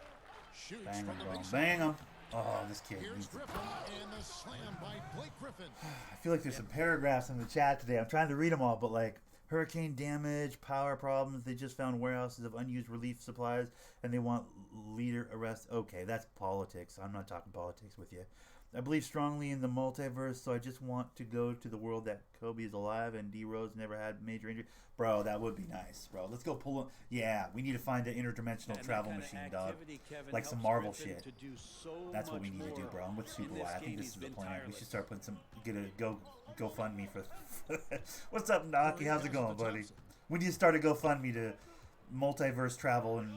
Shoots Bang from him, the bro. weak side. Bang him. Oh, this kid. Here's Griffin and the slam by Blake Griffin. I feel like there's some paragraphs in the chat today. I'm trying to read them all, but like hurricane damage, power problems. They just found warehouses of unused relief supplies, and they want leader arrest. Okay, that's politics. I'm not talking politics with you. I believe strongly in the multiverse, so I just want to go to the world that Kobe is alive and D Rose never had major injury. Bro, that would be nice, bro. Let's go pull him. Yeah, we need to find an interdimensional And travel that machine, kinda dog. activity, Kevin, Like some helps Marvel Griffin shit. to do so That's what we much need to do, more. bro. I'm with In Super this Y. I game, think this he's is the been plan. We tireless. should start putting get a GoFundMe for. What's up, Naki? How's it going, buddy? We need to start a GoFundMe to multiverse travel and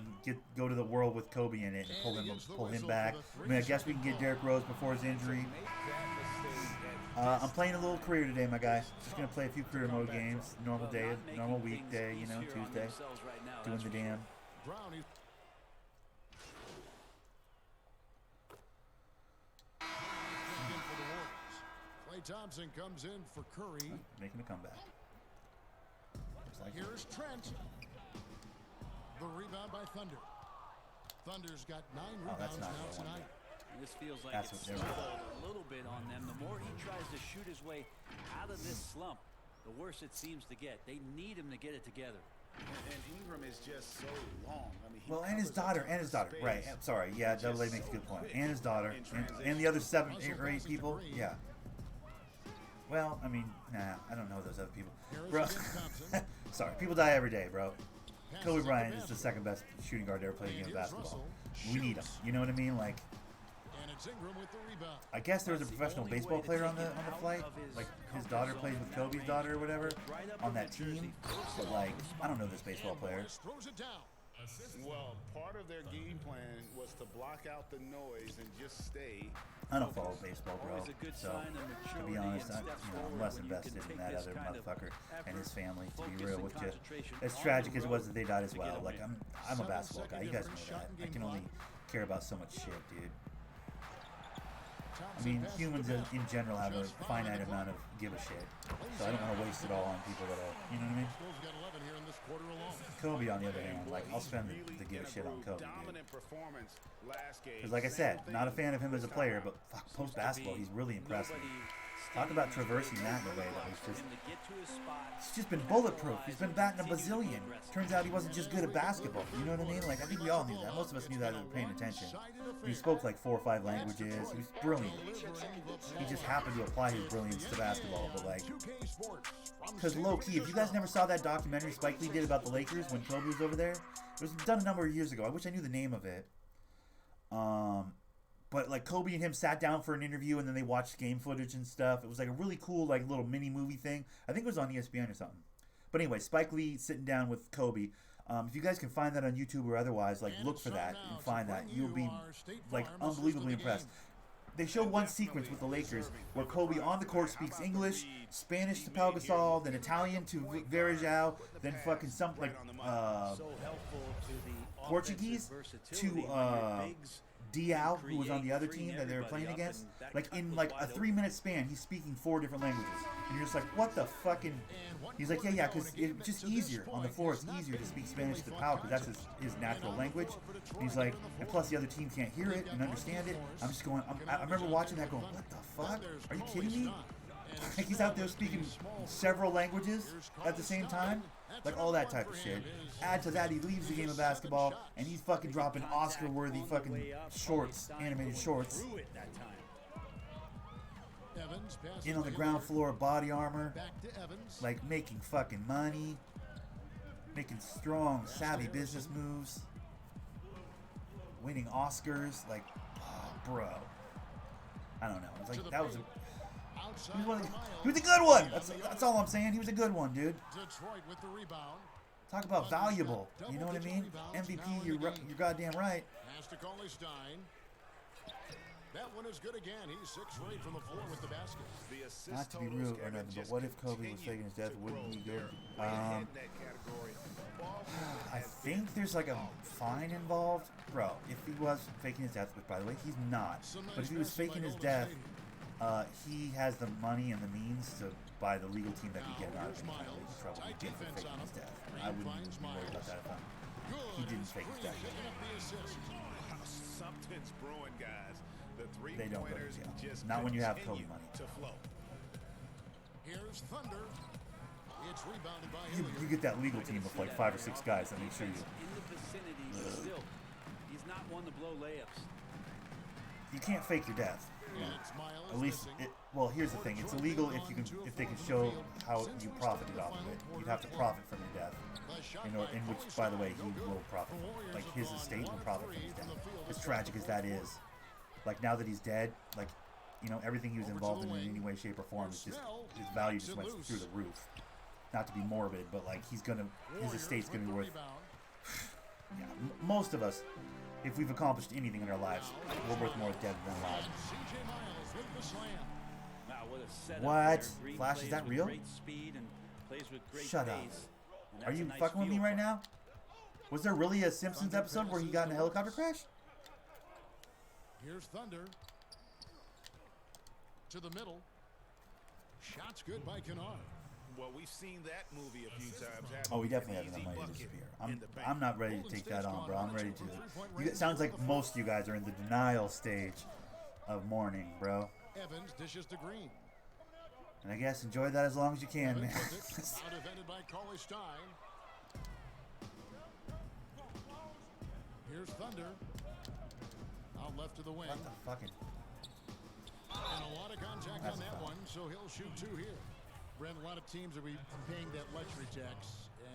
go to the world with Kobe in it and pull him back. I mean, I guess we can get Derrick Rose before his injury. I'm playing a little career today, my guy. Just gonna play a few career mode games. Normal day, normal weekday, you know, Tuesday. Doing the damn. Brown is in for the Warriors. Klay Thompson comes in for Curry. Making a comeback. Just like Here's Trent. The rebound by Thunder. Thunder's got 9 Oh, that's rebounds not now what I tonight. This feels like That's it's what they're stalled a little bit on them. The more he tries to shoot his way out of this slump, the worse it seems to get. They need him to get it together. And Ingram is just so long. I mean, he well, and his covers a daughter, ton and of his daughter. space. Right. I'm sorry. Yeah, Just Double A makes a so good point. quick And his daughter, in and the transition. other 7, Russell 8, or 8 passes to people. Green. Yeah. Well, I mean, nah, I don't know those other people, Harris bro. against Thompson. Sorry, people die every day, bro. Passes Kobe it to Bryant is the Bassett. second best shooting guard to ever play the And game of here's basketball. Russell. We need him. Shoots. You know what I mean? Like, And it's Ingram with the rebound. I guess there was a That's the professional only baseball way to player take on the him out flight. of his Like his comfort daughter zone plays with in that Kobe's range. daughter or whatever Right up on in that the jersey, team. first But off like, the I don't know spot. this baseball And player. Morris throws it down. Well, part of their game plan was to block out the noise and just stay. I don't follow baseball, bro. Always a good So sign of to maturity be honest, and I'm steps I'm forward less when you can invested in take that this other kind of motherfucker and his effort, family. To be focus, real and with you, concentration as on tragic the as it was road that they died as to get well. a Like win. I'm a basketball guy. You guys know that. I can only care about so much shit, dude. I mean, humans in general have a finite amount of give a shit. So I don't want to waste it all on people that are, you know what I mean? Spurs got 11 here in this quarter alone. Kobe, on the other hand, like, I'll spend the give a shit on Kobe, dude. Dominant performance last game. Because like I said, not a fan of him as a player, but fuck, post-basketball, he's really impressed me. Talk about traversing that in a way that was just... He's just been bulletproof. He's been batting a bazillion. Turns out he wasn't just good at basketball. You know what I mean? Like, I think we all knew that. Most of us knew that if we were paying attention. He spoke like 4 or 5 languages. He was brilliant. He just happened to apply his brilliance to basketball. But like, 2K Sports. because low-key, if you guys never saw that documentary Spike Lee did about the Lakers when Kobe was over there, it was done a number of years ago. I wish I knew the name of it. But like Kobe and him sat down for an interview and then they watched game footage and stuff. It was like a really cool like little mini movie thing. I think it was on ESPN or something. But anyway, Spike Lee sitting down with Kobe. If you guys can find that on YouTube or otherwise, like look for that and find that. You'll be like unbelievably impressed. They show one sequence with the Lakers where Kobe on the court speaks English, Spanish to Pau Gasol, then Italian to Varejao, then fucking some like Portuguese to Diao, who was on the other team that they were playing against. Like in like a 3-minute span, he's speaking 4 different languages, and you're just like, what the fucking? He's like, yeah, because it's just easier on the floor. It's easier to speak Spanish to Pau because that's his natural language. And he's like, and plus the other team can't hear it and understand it. I'm just going. I remember watching that, going, what the fuck? Are you kidding me? He's out there speaking several languages at the same time. Like all that type of shit. Add to that, he leaves the game of basketball and he's fucking dropping Oscar-worthy fucking shorts, animated shorts. In on the ground floor, body armor. Like making fucking money. Making strong, savvy business moves. Winning Oscars. Like, oh, bro. I don't know. It's like, that was a... He was a good one. That's all I'm saying. He was a good one, dude. Talk about valuable. You know what I mean? MVP, you're goddamn right. That one is good again. He's 6 for 8 from the floor with the basket. Not to be rude or nothing, but what if Kobe was faking his death? Wouldn't he go? I think there's like a fine involved. Bro, if he was faking his death, which by the way, he's not. But if he was faking his death, he has the money and the means to buy the legal team that could get him out of any kind of legal trouble he did for faking his death. I wouldn't even be worried about that if he didn't fake his death. Something's brewing, guys. The They don't go to three-pointers jail. just Not when you have Kobe continue money. to flow. Here's Thunder. It's rebounded by You Hilliard. get that legal team of like 5 or 6 guys that make sure you... In the vicinity, but still, he's not one to blow layups. You can't fake your death. It's Miles At least, missing. well, here's the thing. It's illegal if they can show how you profited off of it. You'd have to profit from your death. In which, by the way, he will profit. Like, his estate will profit from his death. As tragic as that is. Like, now that he's dead, like, you know, everything he was involved in any way, shape, or form is just, his value just went through the roof. Not to be morbid, but like, his estate's gonna be worth, yeah, most of us, if we've accomplished anything in our lives, we're worth more dead than alive. Wow, what a setup What? there. Green Flash, is plays that with real? great speed and plays with great Shut up. pace. And Are that's you a nice fucking with me feel right for him. now? Was there really a Simpsons episode where he got in a helicopter crash? Here's Thunder. To the middle. Shots good by Kennard. Well, we've seen that movie a few times. Oh, he definitely has enough money to disappear. I'm not ready to take that on, bro. I'm ready to... It sounds like most of you guys are in the denial stage of mourning, bro. Evans dishes to Green. And I guess enjoy that as long as you can, man. Evans with it. Out defended by Cauley Stein. Here's Thunder. Out left to the wing. What the fucking... And a lot of contact That's on that a foul. one, so he'll shoot 2 here. Brent, a lot of teams will be paying that luxury tax.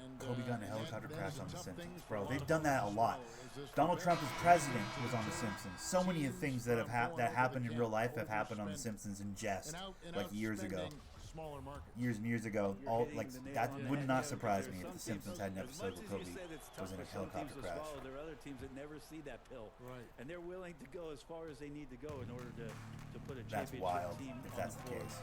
And, Kobe got in a that- helicopter that crash is a on The tough thing Simpsons. for Bro, lot they've of done that a players. lot. So is this Donald the Trump as best? president was on The Simpsons. So many of the things that have happened in real life have happened on The Simpsons in jest, like years ago. Smaller market. Years and years ago, You're all hitting like the nail that on the would head not there, surprise because me if some The Simpsons teams, had an as episode much where as you Kobe said it's tough was in a for some helicopter teams to crash. swallow, there are other teams that never see that pill. Right. And they're willing to go as far as they need to go in order to put a That's championship wild, team if on that's the the floor. case.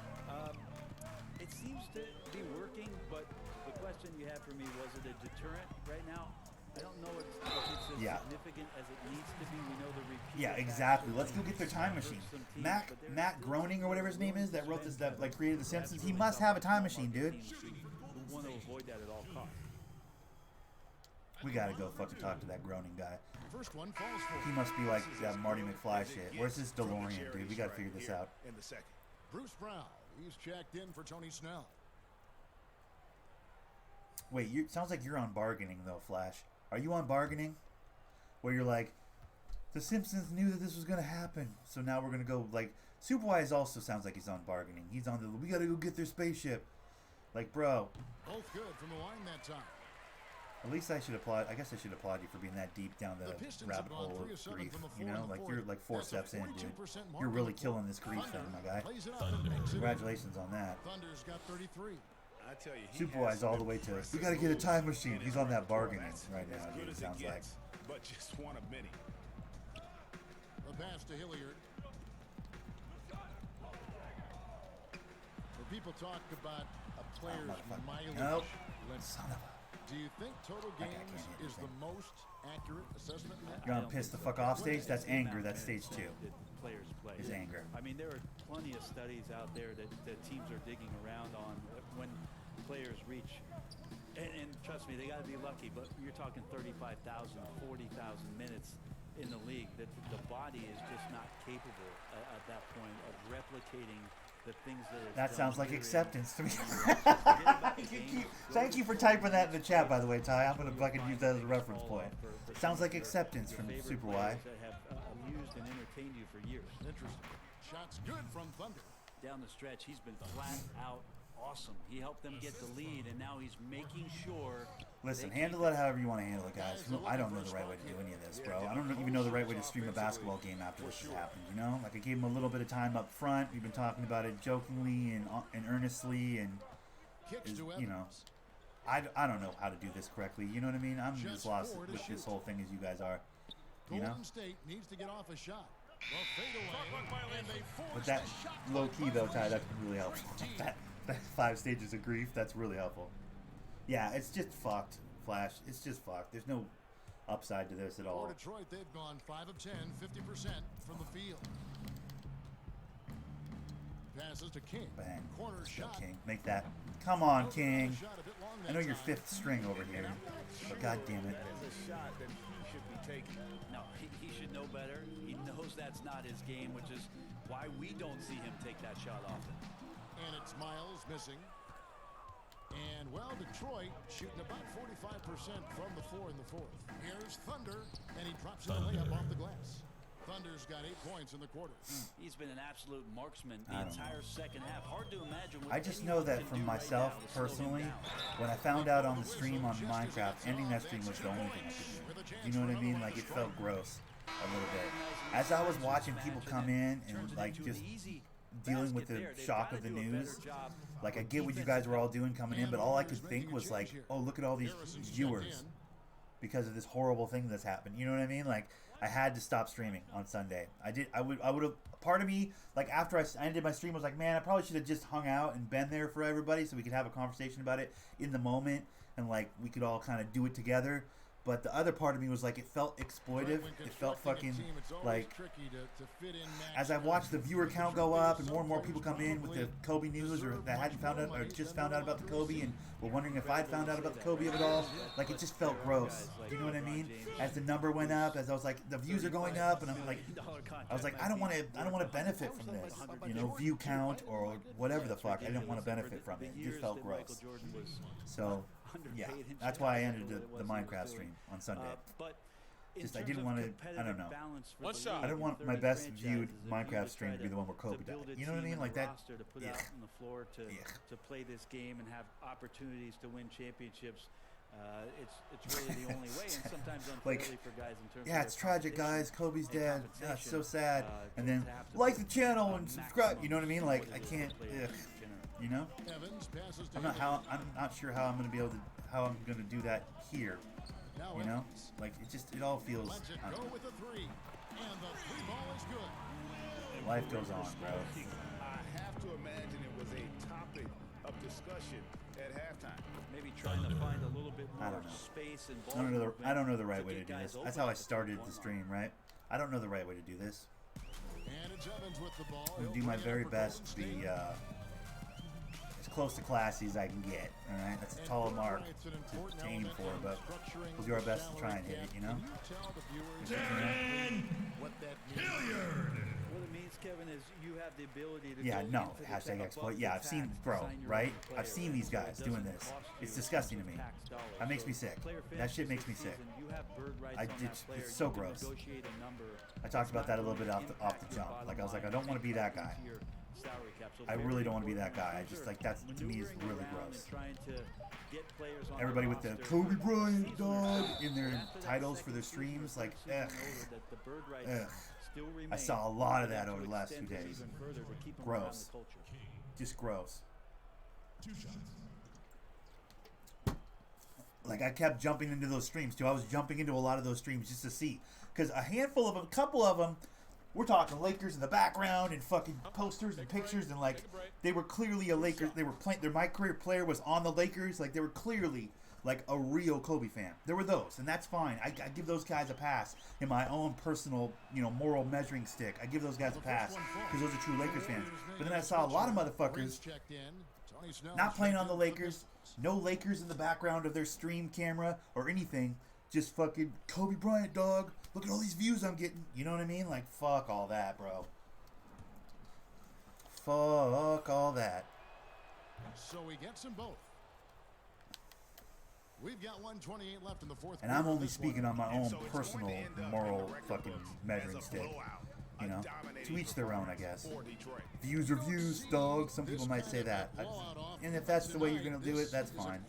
It seems to be working, but the question you have for me, was it a deterrent right now? I don't know if it's as Yeah. significant as it needs to be. We know the repeat. Yeah, effect exactly. will Let's go get their time hurt machine. some teams, Matt but they're Matt still Groening or whatever his name is that wrote this, that like created The That's Simpsons. really He must tough have a for time small machine, market dude. teams who want to avoid that at all costs. We gotta go fucking talk to that Groening guy. First one falls for He must be like that Marty McFly shit. Where's this DeLorean, dude? We gotta figure this out. In the second. Bruce Brown. He's checked in for Tony Snell. Wait, sounds like you're on bargaining though, Flash. Are you on bargaining? Where you're like, The Simpsons knew that this was gonna happen, so now we're gonna go like. Superwise also sounds like he's on bargaining. He's on the we gotta go get their spaceship. Like, bro, Both good from the line that time. at least I should applaud. I guess I should applaud you for being that deep down the Pistons rabbit have gone hole 3 of of 7 grief. from the You floor know, in the like you're fourth. like 4 That's a steps in, 42% dude. mark You're on really the killing floor. this grief thing, my guy. Plays it up and makes it. Congratulations on that. Thunder's got 33. I tell you, he Superwise has all some the way to. impressive We gotta get a moves time machine. in his He's on that repertoire. bargaining That's right as now, good dude. as It sounds like. gets, but just one of many. The pass to Hilliard. When people talk about a player's motherfucker. mileage Nope. limit, Son of a. do you think total That guy games can't hit is the anything. most accurate assessment? You're on piss the fuck off stage? That's anger. That's stage 2. Players play. Is anger. I mean, there are plenty of studies out there that teams are digging around on when players reach. And trust me, they got to be lucky. But you're talking 35,000, 40,000 minutes in the league. That the body is just not capable at that point of replicating the things that it's That done sounds like here in- acceptance to me. Forget about the game. Thank you for typing that in the chat, by the way, Ty. I'm gonna fucking use that as a reference All point. for Sounds like your acceptance from favorite Super Y. players that have amused and entertained you for years. Interesting. Shots good from Thunder. Down the stretch, he's been flat out awesome. He helped them get the lead, and now he's making sure. Listen, they handle keep it however you want to handle it, guys. I don't know the right way to do any of this, bro. I don't even know the right way to stream a basketball game after this has happened, you know? Like, I gave him a little bit of time up front. We've been talking about it jokingly and earnestly, and, Kicks to you know, Evans. I don't know how to do this correctly. You know what I mean? I'm as lost with this whole thing as you guys are, you know? Golden State needs to get off a shot. Well, fade away, and they force But that the shot low clock key though, Ty, violation. that's been really helpful. That 5 stages of grief, that's really helpful. Yeah, it's just fucked, Flash. It's just fucked. There's no upside to this at For all. Detroit, they've gone 5 of 10, 50% from the field. Passes to King. Bang. Corner Let's go, shot. King. Make that. Come on, King. Shot a bit long I know that you're time. 5th string over here, but god damn it. That is a shot that he should be taking. No, he should know better. He knows that's not his game, which is why we don't see him take that shot often. And it's Miles missing. And, well, Detroit shooting about 45% from the 4 in the 4th. Here's Thunder, and he drops in a layup off the glass. Thunder's got 8 points in the quarter. He's been an absolute marksman the I don't entire second half. Hard to imagine what I just anyone know that can from do right myself now to slow him personally, down. when I found out on the stream on Minecraft, ending that stream was the only thing I could do. You know what I mean? Like, it felt gross a little bit. As I was watching people come in and, like, just dealing with the shock of the news, like, I get what you guys were all doing coming in, but all I could think was, like, oh, look at all these viewers because of this horrible thing that's happened. You know what I mean? Like, I had to stop streaming on Sunday. I would have, part of me, like, after I ended my stream, was like, man, I probably should have just hung out and been there for everybody so we could have a conversation about it in the moment and, like, we could all kind of do it together. But the other part of me was like, it felt exploitive. It felt fucking like, as I watched the viewer count go up and more people come in with the Kobe news or that hadn't found out or just found out about the Kobe and were wondering if I'd found out about the Kobe of it all, like, it just felt gross. You know what I mean? As the number went up, as I was like, the views are going up, and I'm like, I was like, I don't want to benefit from this, you know, view count or whatever the fuck. I didn't want to benefit from it. It just felt gross. So, yeah, that's why I ended the Minecraft stream on Sunday. But Just, I didn't want to, I don't know. One shot. I didn't want my best viewed Minecraft stream to be the one where Kobe died. You know what I mean? Like that. To put out on the floor to play this game and have opportunities to win championships. It's really the only way, and sometimes unfairly Like, for guys in terms yeah, of it's their tragic, competition guys. Kobe's and dead. Yeah, it's so compensation, sad. And then to have to like put the channel a and subscribe. You know what I mean? Like, I maximum can't. players Ugh, in general. you know? Evans passes to I'm not sure how I'm gonna be able to. How I'm gonna do that here. Now You know? Evans Like, it all feels. lets it I don't go know. with a 3. And the 3 ball is good. Life goes on, bro. I have to imagine it was a topic of discussion at halftime. Maybe trying to find a little bit I more don't know. space and ball I don't know the right movement way to get do guys this. open That's how I at the started one the line. stream, right? I don't know the right way to do this. And it's Evans with the ball. I'm gonna He'll do my bring it very up for best to Golden be State. as close to classy as I can get. All right, that's a And tall Bill mark Wright's an to important aim element for, in but structuring we'll do our the best to try and salary hit it. cap. You know. Can you tell the viewers what that means? What it means, Kevin, is you have the ability to Yeah, go no, into the hashtag above exploit. the Yeah, I've seen, tax, bro, sign your right? own I've player, seen these so it guys doing doesn't this. cost It's you disgusting to me. tax dollars. That makes So me sick. player That shit finishes makes me the sick. season, you have bird rights I on did- that player. it's so You can gross. negotiate a number I talked about that's that a little not bit going to off the impact your jump. bottom Like, I was like, I line don't want to be that into guy. your salary cap. So I very really don't want to be that important guy. I in just terms like that's of to me is maneuvering really around gross. and trying to get players on Everybody with the roster Kobe all Bryant season dog long. in their After that titles for second their season streams, like, season ugh. over, that the bird rights Ugh. still I remain, saw a lot of and that to over the last few extend it days. even further to keep them around Gross. the culture. Just gross. Like, I kept jumping into those streams too. I was jumping into a lot of those streams just to see, because a handful of them, a couple of them, we're talking Lakers in the background and fucking posters and pictures, and like they were clearly a Lakers. They were playing. My career player was on the Lakers. Like, they were clearly like a real Kobe fan. There were those, and that's fine. I give those guys a pass in my own personal, moral measuring stick. I give those guys a pass because those are true Lakers fans. But then I saw a lot of motherfuckers not playing on the Lakers, no Lakers in the background of their stream camera or anything. Just fucking Kobe Bryant, dog. Look at all these views I'm getting. You know what I mean? Like, fuck all that, bro. Fuck all that. So he gets them both. We've got 1:28 left in the fourth And quarter. I'm only This speaking one. on my And own so it's personal going to end up in moral the record fucking books measuring as a stick. blowout, You a know, dominating to each their own, I performance guess. for Detroit. Views are views, dog. Some people might say that. And if that's the way you're gonna do it, that's fine.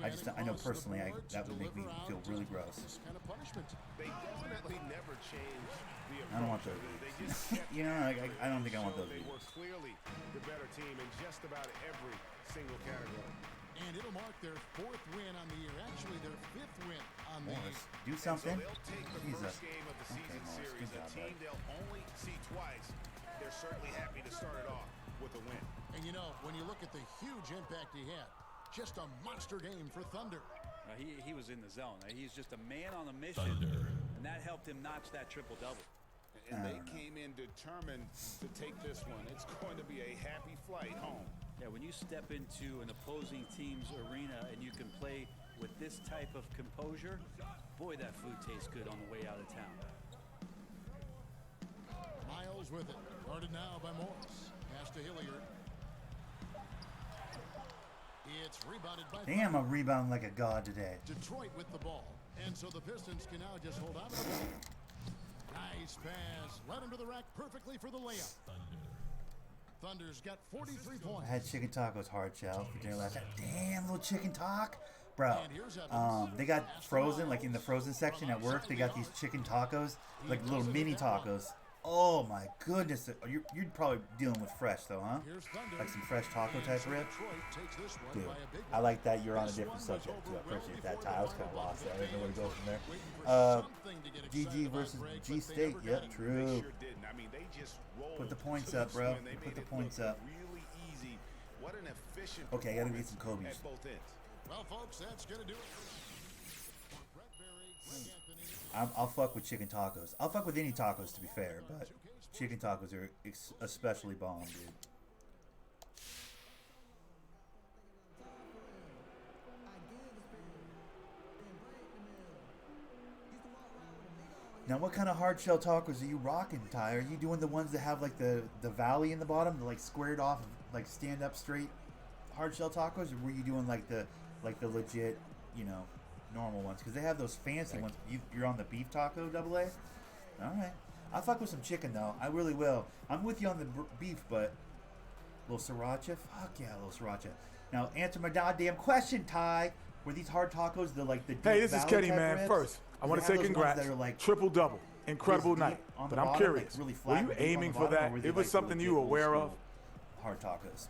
I know personally, that would make me feel really gross. They definitely never changed the approach. I don't want those. They just kept You know, I don't think I want those. They were clearly the better team in just about every single category. And it'll mark their fourth win on the year. Actually, their fifth win on the year. Morris, do And something. So they'll take the Jesus. first game of the Okay, season Morris, series, good a job, team bud. they'll only see twice. They're certainly happy to start it off with a win. And you know, when you look at the huge impact he had, just a monster game for Thunder. He was in the zone. He's just a man on a mission, and that helped him notch that triple-double. And they came in determined to take this one. It's going to be a happy flight home. Yeah, when you step into an opposing team's arena and you can play with this type of composure, boy, that food tastes good on the way out of town. Miles with it. Guarded now by Morris. Pass to Hilliard. It's rebounded by Damn, I'm rebounding like a god today. Detroit with the ball. And so the Pistons can now just hold on to the ball. Nice pass. Right under the rack perfectly for the layup. Thunder's got 43 points. I had chicken tacos hard shell for dinner last night. Damn, little chicken talk. Bro, And here's Evans. they got frozen, like in the frozen section at work, they got these chicken tacos, like little mini tacos. Oh my goodness. You're probably dealing with fresh though, huh? Here's Thunder. Like some fresh taco type rib? Detroit takes this one Dude, by a big I like that you're on a This different one was subject too. I over appreciate well that, Ty. I was kind of before lost there. I the didn't know where to go from there. waiting for something to get excited GG about, versus Greg, G but they State. never Yep, got it. true. They sure didn't. I mean, they just rolled. Put the points to up, this bro. win. They Put made the it points look up. really easy. What an efficient Okay, I gotta get some performance Kobe's. at both ends. Well, folks, that's going to do it. For Brett Berry, Greg Anthony. I'll fuck with chicken tacos. I'll fuck with any tacos to be fair, but chicken tacos are especially bomb, dude. Now, what kind of hard shell tacos are you rocking, Ty? Are you doing the ones that have like the valley in the bottom, the like squared off, like stand up straight hard shell tacos, or were you doing like the legit, you know, normal ones? Because they have those fancy ones. You're on the beef taco double A. All right, I'll fuck with some chicken though. I really will. I'm with you on the beef, but little sriracha, fuck yeah, little sriracha. Now answer my goddamn question, Ty. Were these hard tacos the deep Hey, this is valley Kenny, type man. ribs? First, I Do want they to have say those ones congrats. that are, like, Triple double. Incredible deep night. on But the I'm bottom, curious. like really Were flat you and deep on aiming the for bottom, or that? were they, It was like, something legit you were old aware school of? hard tacos.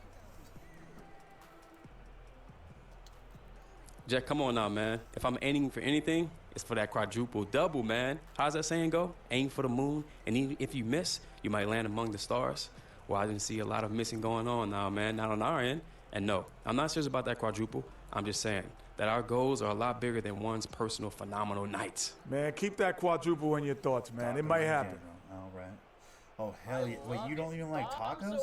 Jack, come on now, man. If I'm aiming for anything, it's for that quadruple double, man. How's that saying go? Aim for the moon, and even if you miss, you might land among the stars. Well, I didn't see a lot of missing going on now, man. Not on our end. And no, I'm not serious about that quadruple. I'm just saying that our goals are a lot bigger than one's personal phenomenal nights. Man, keep that quadruple in your thoughts, man. It Tacos might in happen. general. All right. Oh hell yeah! Wait, you don't even like tacos?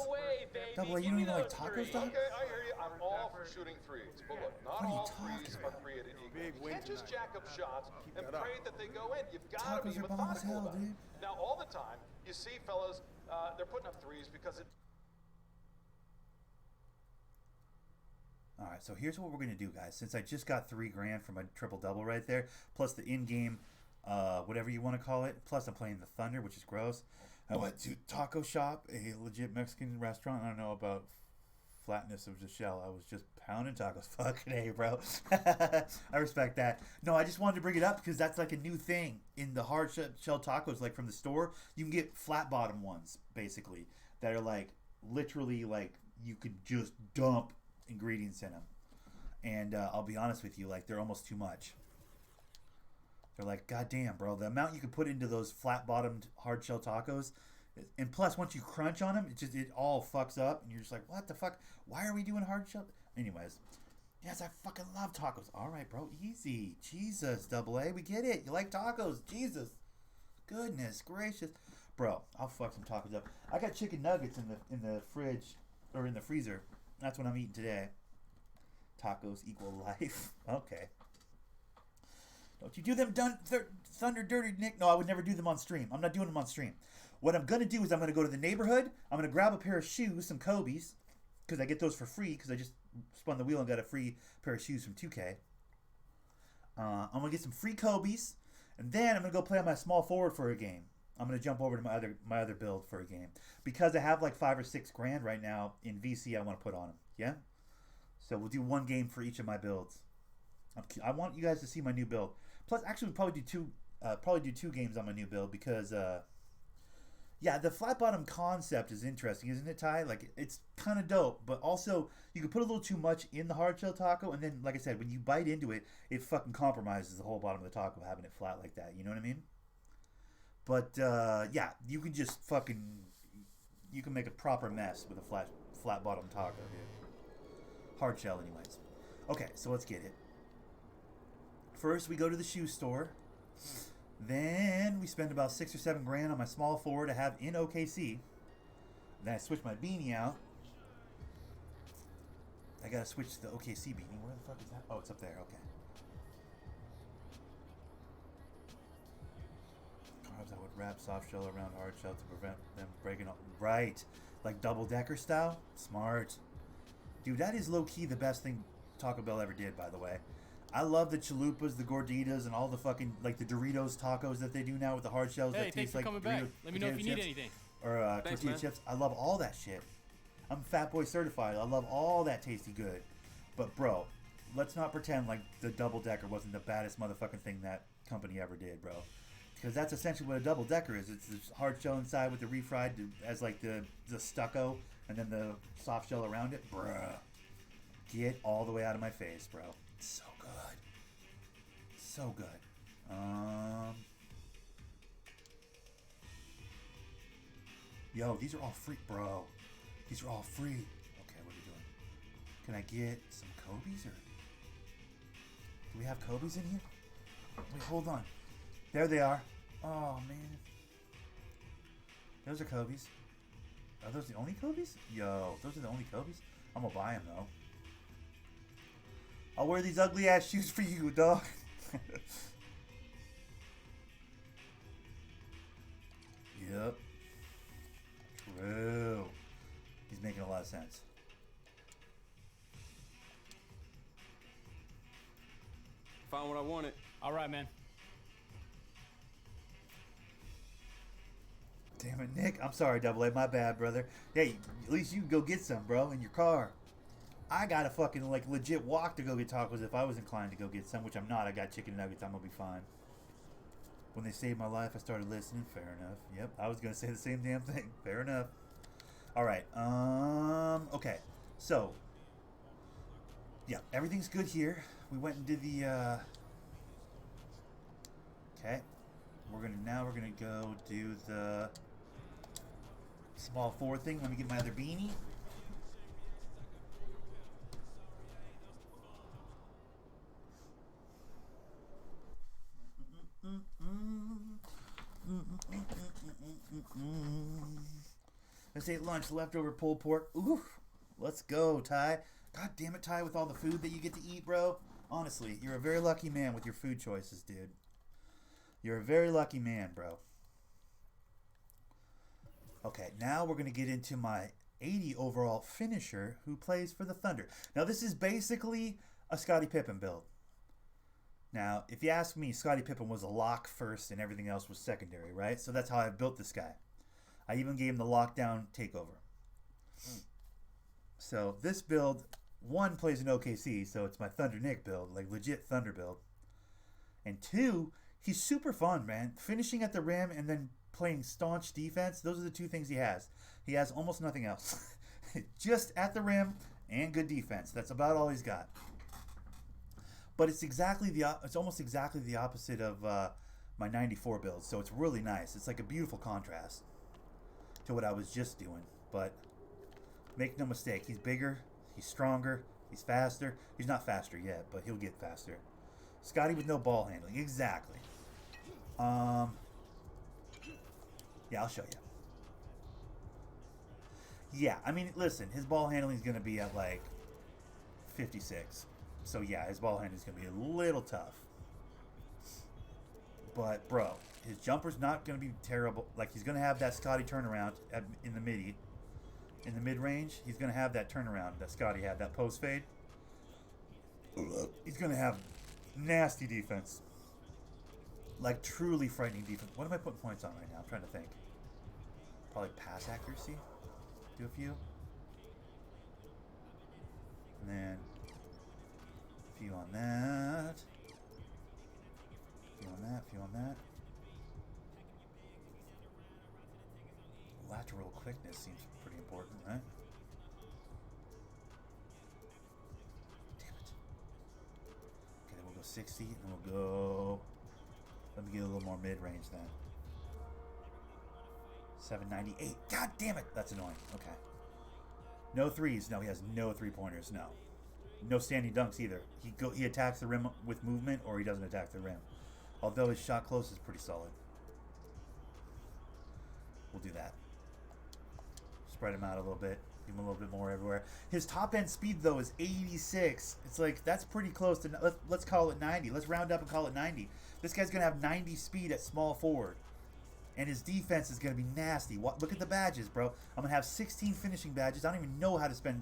Double A, you don't even like tacos, dog? Okay, I hear you. I'm all for shooting threes. But look, not What are you all talking threes about? are created equal. Big You win can't just tonight. jack up shots and that up. pray that they go in. You've got to be Tacos are bomb as methodical hell, about it. dude. Now, all the time, you see fellas, they're putting up threes because it. All right, so here's what we're gonna do, guys. Since I just got $3,000 for my triple double right there, plus the in-game, whatever you want to call it, plus I'm playing the Thunder, which is gross. I went to Taco Shop, a legit Mexican restaurant. I don't know about flatness of the shell. I was just pounding tacos. Fucking A, bro. I respect that. No, I just wanted to bring it up because that's like a new thing in the hard shell tacos, like from the store. You can get flat bottom ones, basically, that are like literally like you could just dump ingredients in them. And I'll be honest with you, like they're almost too much. They're like, God damn, bro, the amount you can put into those flat bottomed hard shell tacos, and plus once you crunch on them, it all fucks up, and you're just like, what the fuck? Why are we doing hard shell? Anyways, yes, I fucking love tacos. All right, bro, easy. Jesus, double A, we get it. You like tacos? Jesus, goodness gracious, bro, I'll fuck some tacos up. I got chicken nuggets in the fridge or in the freezer. That's what I'm eating today. Tacos equal life. Okay. Don't you do them Thunder Dirty Nick? No, I would never do them on stream. I'm not doing them on stream. What I'm going to do is I'm going to go to the neighborhood. I'm going to grab a pair of shoes, some Kobe's, because I get those for free because I just spun the wheel and got a free pair of shoes from 2K. I'm going to get some free Kobe's, and then I'm going to go play on my small forward for a game. I'm going to jump over to my other build for a game. Because I have like $5 or $6 grand right now in VC I want to put on them. Yeah? So we'll do one game for each of my builds. I want you guys to see my new build. Plus, actually, we'll probably do two games on my new build because, yeah, the flat bottom concept is interesting, isn't it, Ty? Like, it's kind of dope, but also you can put a little too much in the hard shell taco, and then, like I said, when you bite into it, it fucking compromises the whole bottom of the taco having it flat like that. You know what I mean? But yeah, you can just you can make a proper mess with a flat bottom taco, dude. Hard shell, anyways. Okay, so let's get it. First, we go to the shoe store. Then we spend about $6 or $7 grand on my small forward to have in OKC. Then I switch my beanie out. I gotta switch the OKC beanie. Where the fuck is that? Oh, it's up there. Okay. Carbs I would wrap soft shell around hard shell to prevent them breaking up. Right. Like double decker style? Smart. Dude, that is low key the best thing Taco Bell ever did, by the way. I love the chalupas, the gorditas, and all the fucking, like, the Doritos tacos that they do now with the hard shells that taste like Doritos. Back. Let me know if you need anything. Or tortilla chips. I love all that shit. I'm Fat Boy certified. I love all that tasty good. But, bro, let's not pretend like the double decker wasn't the baddest motherfucking thing that company ever did, bro. Because that's essentially what a double decker is. It's this hard shell inside with the refried as, like, the stucco and then the soft shell around it. Bruh. Get all the way out of my face, bro. It's so good. So good. Yo, these are all free, bro. These are all free. Okay, what are we doing? Can I get some Kobe's or do we have Kobe's in here? Wait, hold on. There they are. Oh man. Those are Kobe's. Are those the only Kobe's? Yo, those are the only Kobe's? I'm gonna buy them though. I'll wear these ugly ass shoes for you, dog. Yep. True. He's making a lot of sense. Found what I wanted. All right, man. Damn it, Nick. I'm sorry, Double A. My bad, brother. Hey, at least you can go get some, bro, in your car. I gotta fucking, like, legit walk to go get tacos if I was inclined to go get some, which I'm not. I got chicken nuggets. I'm gonna be fine. When they saved my life, I started listening. Fair enough. Yep, I was gonna say the same damn thing. Fair enough. All right. Okay. So, yeah, everything's good here. We went and did the. Okay. We're gonna go do the small forward thing. Let me get my other beanie. Let's eat lunch, leftover pulled pork. Oof. Let's go, Ty. God damn it, Ty, with all the food that you get to eat, bro. Honestly, you're a very lucky man with your food choices, dude. You're a very lucky man, bro. Okay, now we're going to get into my 80 overall finisher who plays for the Thunder. Now, this is basically a Scottie Pippen build. Now, if you ask me, Scottie Pippen was a lock first and everything else was secondary, right? So that's how I built this guy. I even gave him the lockdown takeover. So this build, one, plays in OKC, so it's my Thundernick build, like legit Thunder build. And two, he's super fun, man. Finishing at the rim and then playing staunch defense, those are the two things he has. He has almost nothing else. Just at the rim and good defense. That's about all he's got. But it's almost exactly the opposite of my 94 build, so it's really nice. It's like a beautiful contrast to what I was just doing. But make no mistake, he's bigger, he's stronger, he's faster. He's not faster yet, but he'll get faster. Scotty with no ball handling, exactly. Yeah, I'll show you. Yeah, I mean, listen, his ball handling is going to be at like 56. So yeah, his ball handling is going to be a little tough. But, bro, his jumper's not going to be terrible. Like, he's going to have that Scotty turnaround in the mid-range. He's going to have that turnaround that Scotty had, that post fade. He's going to have nasty defense. Like, truly frightening defense. What am I putting points on right now? I'm trying to think. Probably pass accuracy. Do a few. And then a few on that. A few on that. A few on that. Lateral quickness seems pretty important, right? Damn it. Okay, then we'll go 60, and we'll go... Let me get a little more mid-range then. 798. God damn it! That's annoying. Okay. No threes. No, he has no three-pointers. No. No standing dunks either. He attacks the rim with movement, or he doesn't attack the rim. Although his shot close is pretty solid. We'll do that. Spread him out a little bit. Give him a little bit more everywhere. His top-end speed, though, is 86. It's like, that's pretty close to... Let's call it 90. Let's round up and call it 90. This guy's going to have 90 speed at small forward. And his defense is going to be nasty. Look at the badges, bro. I'm going to have 16 finishing badges. I don't even know how to spend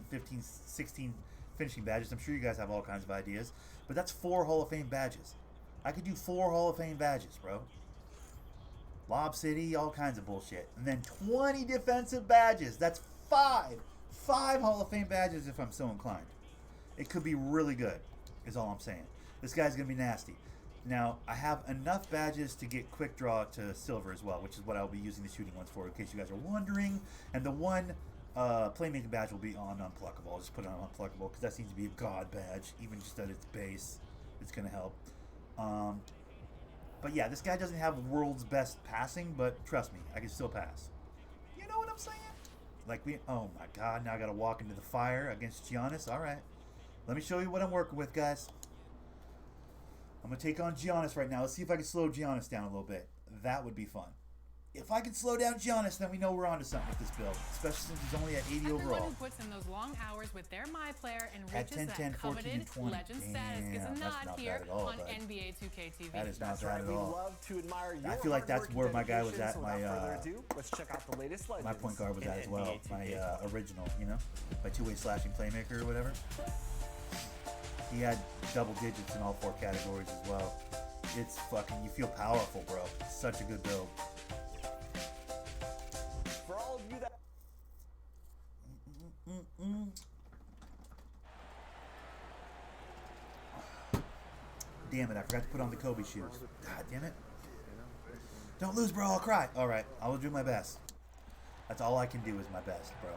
16 finishing badges. I'm sure you guys have all kinds of ideas. But that's 4 Hall of Fame badges. I could do 4 Hall of Fame badges, bro. Lob City, all kinds of bullshit. And then 20 defensive badges. That's 5. 5 Hall of Fame badges if I'm so inclined. It could be really good, is all I'm saying. This guy's going to be nasty. Now, I have enough badges to get quick draw to silver as well, which is what I'll be using the shooting ones for, in case you guys are wondering. And the one playmaking badge will be on Unpluckable. I'll just put it on Unpluckable because that seems to be a god badge, even just at its base. It's going to help. But yeah, this guy doesn't have world's best passing, but trust me, I can still pass. You know what I'm saying? Like oh my god, now I got to walk into the fire against Giannis. All right. Let me show you what I'm working with, guys. I'm going to take on Giannis right now. Let's see if I can slow Giannis down a little bit. That would be fun. If I can slow down Giannis, then we know we're onto something with this build, especially since he's only at 80 overall. Everyone who puts in those long hours with their My Player and At reaches 10, that 10, 14, coveted 20. legend status gets a Damn, that's nod not here bad at all, on bud. NBA 2K TV. That is not That's bad right. at We all. love to admire your I feel like that's hard work where and my guy was dedication. at. So My without further ado, let's check out the latest legends my point guard was in at as well. NBA My 2K. original, you know, my two-way slashing playmaker or whatever. He had double digits in all 4 categories as well. It's fucking, you feel powerful, bro. It's such a good build. For all of you that Damn it, I forgot to put on the Kobe shoes. God damn it. Don't lose, bro, I'll cry. Alright, I will do my best. That's all I can do is my best, bro.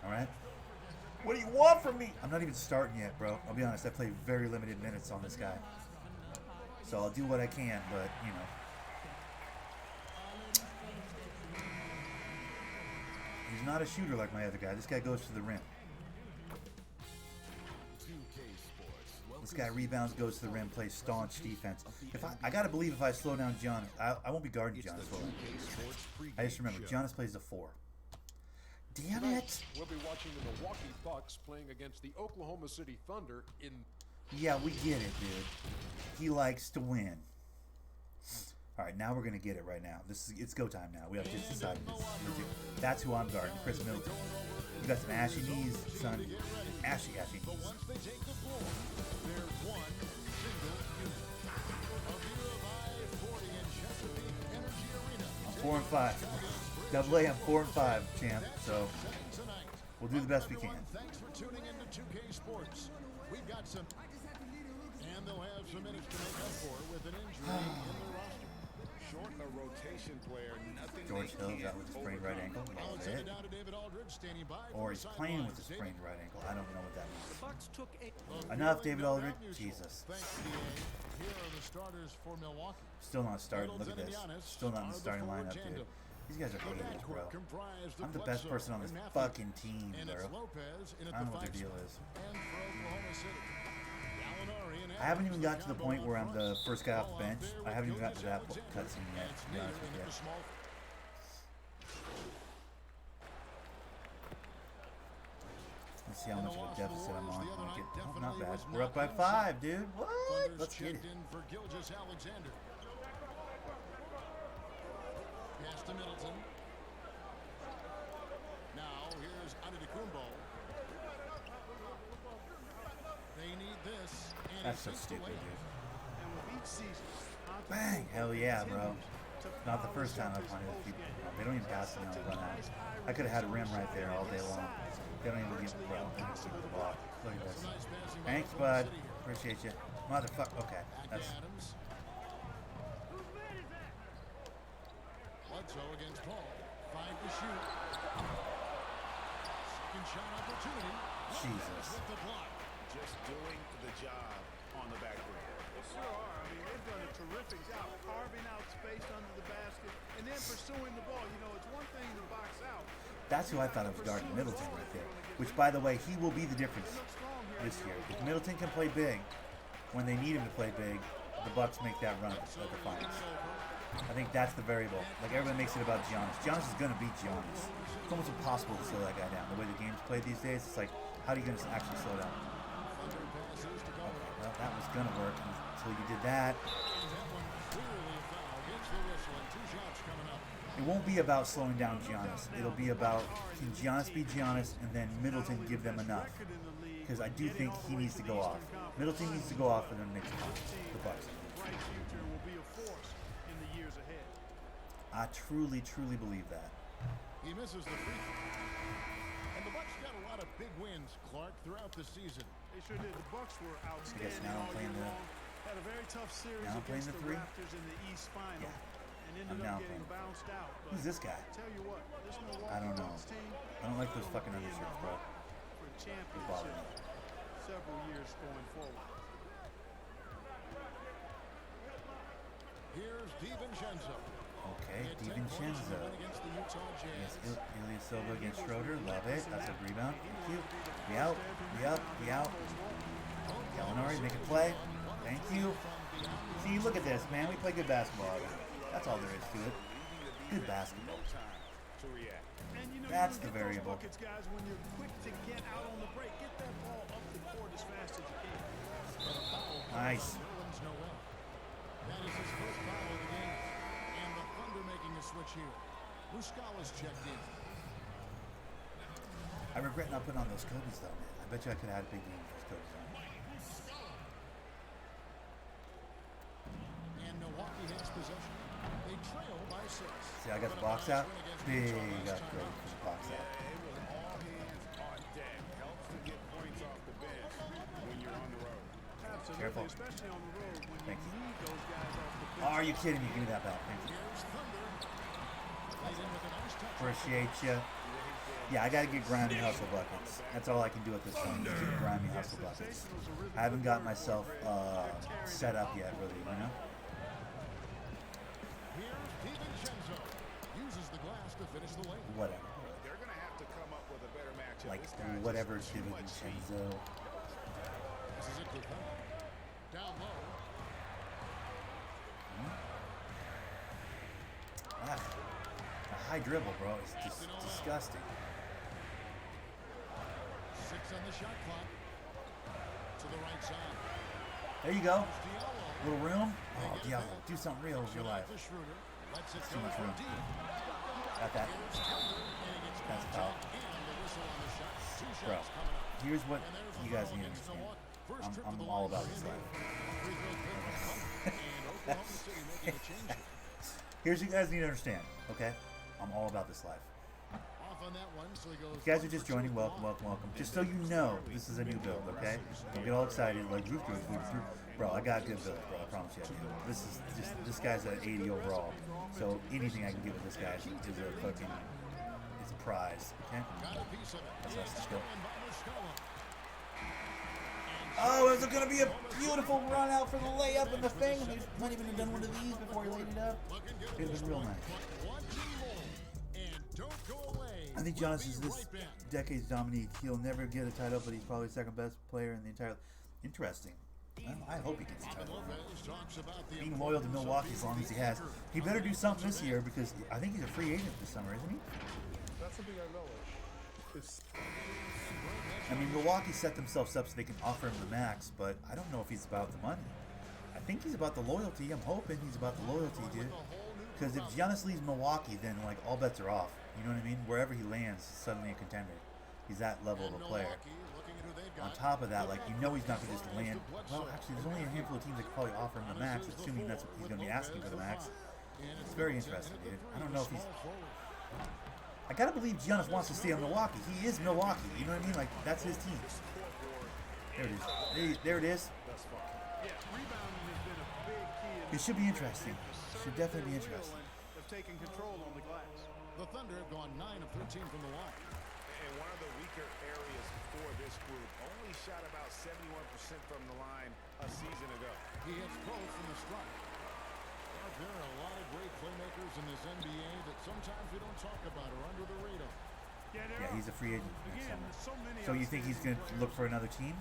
Alright? What do you want from me? I'm not even starting yet, bro. I'll be honest, I played very limited minutes on this guy. So I'll do what I can, but, you know. He's not a shooter like my other guy. This guy goes to the rim. This guy rebounds, goes to the rim, plays staunch defense. If I gotta believe if I slow down Giannis, I won't be guarding Giannis for him. I just remember, Giannis plays the 4. Damn it! We'll be watching the Milwaukee Bucks playing against the Oklahoma City Thunder in... Yeah, we get it, dude. He likes to win. Alright, now we're going to get it right now. It's go time now. We have just decided this. That's who I'm guarding, Chris Middleton. You got some ashy knees, son. Ashy knees. I'm 4-5. Double A, I'm 4-5, champ. So we'll do the best we can. Thanks for tuning into 2K Sports. We've got some, and they'll have some minutes to make up for with an injury in their roster. Short a rotation player, nothing George they Hill's can't out with a sprained right ankle. Now let's send it down to David Aldridge, standing by Or from he's the playing with a sidelines. sprained right ankle. I don't know what that The means. Bucks took a Enough, David Aldridge. Jesus. Thanks, DA. Here are the starters for Milwaukee. Still not starting. Look at this. Still not in the starting lineup, dude. These guys are haters, bro. I'm the best person on this fucking team, bro. I don't know what their deal is. I haven't even got to the point where I'm the first guy off the bench. I haven't even got to that cutscene yet, to be honest with you. Let's see how much of a deficit I'm on. Oh, not bad. We're up by 5, dude. What? Let's get it. Pass to Middleton. Now here's Antetokounmpo. They need this. And That's so he sets the stupid, layup. dude. Bang! Hell yeah, bro. Not the first time I've punted these people. They don't even pass me on the run out. I could have had a rim right there all day long. They don't even get bro. They don't even get the block. Look at this. Thanks, bud. Appreciate you. Motherfucker. Okay. That's. Adams. Bledsoe against Paul. 5 to shoot. Second shot opportunity. Jesus. With the block. Just doing the job on the back rim. They sure are. I mean, they've done a terrific job carving out space under the basket and then pursuing the ball. You know, it's one thing to box out. That's who I thought of guarding Middleton right there. Which, by the way, he will be the difference this year. If Middleton can play big, when they need him to play big, the Bucks make that run at the finals. I think that's the variable. Like, everyone makes it about Giannis. Giannis is going to beat Giannis. It's almost impossible to slow that guy down. The way the game's played these days, it's like, how are you going to actually slow down? Okay, well, that was going to work until you did that. It won't be about slowing down Giannis. It'll be about, can Giannis be Giannis and then Middleton give them enough? Because I do think he needs to go off. Middleton needs to go off for the next month. The Bucks. I truly, truly believe that. He misses the free throw. And the Bucks got a lot of big wins, Clark, throughout the season. They sure did. The Bucks were I guess outstanding now I'm all playing year the. long. Had a very tough series Now I'm playing against the the three. Raptors in the East Final. Yeah. And I'm ended now up getting playing. bounced out. But Who's this guy? tell you what, this Milwaukee I don't know. Bucks team, I don't like those fucking undershirts, bro. for They bother me. championship several years going forward. Here's DiVincenzo. Okay, DiVincenzo. Yes, Ilya Silva against Schroeder. Love it. That's a rebound. Thank you. We out. We up. We out. Gallinari, make a play. Thank you. See, look at this, man. We play good basketball. That's all there is to it. Good basketball. And you know, That's you the can get those variable. buckets, guys, when you're quick to get out on the break. Get that ball up the court as fast as you can. Nice. That is his first foul of the game. And the Thunder making a switch here. Muscala's checked in. I regret not putting on those Kobe's, though, man. I bet you I could have had a big game with those Kobe's on. And Milwaukee has possession. They trail by 6. See, I got the box out. Big upgrade for the box out. It was all hands on deck. Helps to get points off the bench when you're on the road. Absolutely, Careful. especially on the road when Thank you you. need those guys off the bench. Oh, are you kidding me? Give me that back. Thank you. Here's Thunder. Played in with a nice touch. Appreciate you. Yeah, I gotta get grimy hustle buckets. That's all I can do at this point. Is get grimy hustle buckets. I haven't got myself set up yet, really. You know. Here's DiVincenzo. Uses the glass to finish the lane. Whatever. They're going to have to come up with a better matchup. Like This guy just whatever too much speed. DiVincenzo. This is it to Thunder. Down low. Ah, a high dribble, bro. It's just disgusting. 6 on the shot clock. To the right side. There you go. Diallo. Little room. Oh, Diallo, do something real with your life. To Schroeder. Lets it Too go much from room. deep. Got that. Here's Thunder. And he gets That's knocked foul. out. And the whistle on the shot. 2 Bro, shots coming up. here's what And there's a you guys foul need to against understand. Milwaukee. First trip to I'm the all line about for this him. life. Free throw good by Thunder. And Oklahoma City making a change here. Here's what you guys need to understand, okay? I'm all about this life. Off on that one, so he goes. If you guys are just joining, welcome, welcome, welcome. Just so you know, this is a new build, okay? Don't get all excited, like, roof. Bro, I got a good build, bro. I promise you I do. This guy's at 80 overall. So anything I can get with this guy is a fucking, it's a prize, okay? Got a piece of it. That's us, let's go. Stolen by Muscala. Oh, is it going to be a beautiful run out for the layup and the thing? And he's not even done one of these before he laid it up. Looking good. It was real nice. One team more. And don't go away. I think Giannis is We'll this be right back. decade's Dominique. He'll never get a title, but he's probably the second best player in the entire. Interesting. Well, I hope he gets a title. Lopez talks about the Being loyal to Milwaukee as long as he has. He better do something this year because I think he's a free agent this summer, isn't he? That's something I know. It's I mean, Milwaukee set themselves up so they can offer him the max, but I don't know if he's about the money. I think he's about the loyalty. I'm hoping he's about the loyalty, dude. a whole new Because if Giannis leaves Milwaukee, then like all bets are off. You know what I mean? Wherever he lands, he's suddenly a contender. He's that level of a player. On top of that, like you know he's not going to just land. Well, actually, there's only a handful of teams that could probably offer him the max, assuming that's what he's going to be asking for the max. It's very interesting, dude. I don't know if he's. I gotta believe Giannis wants to stay on Milwaukee. He is Milwaukee. You know what I mean? Like that's his team. There it is. There it is. It should be interesting. It should definitely be interesting. Have taken control on the glass. The Thunder have gone 9 of 13 from the line. And one of the weaker areas for this group, only shot about 71% from the line a season ago. He hits both from the stripe. There are a lot of great playmakers in this NBA that sometimes we don't talk about or under the radar. Yeah, he's a free agent next summer. So you think he's going to look for another team?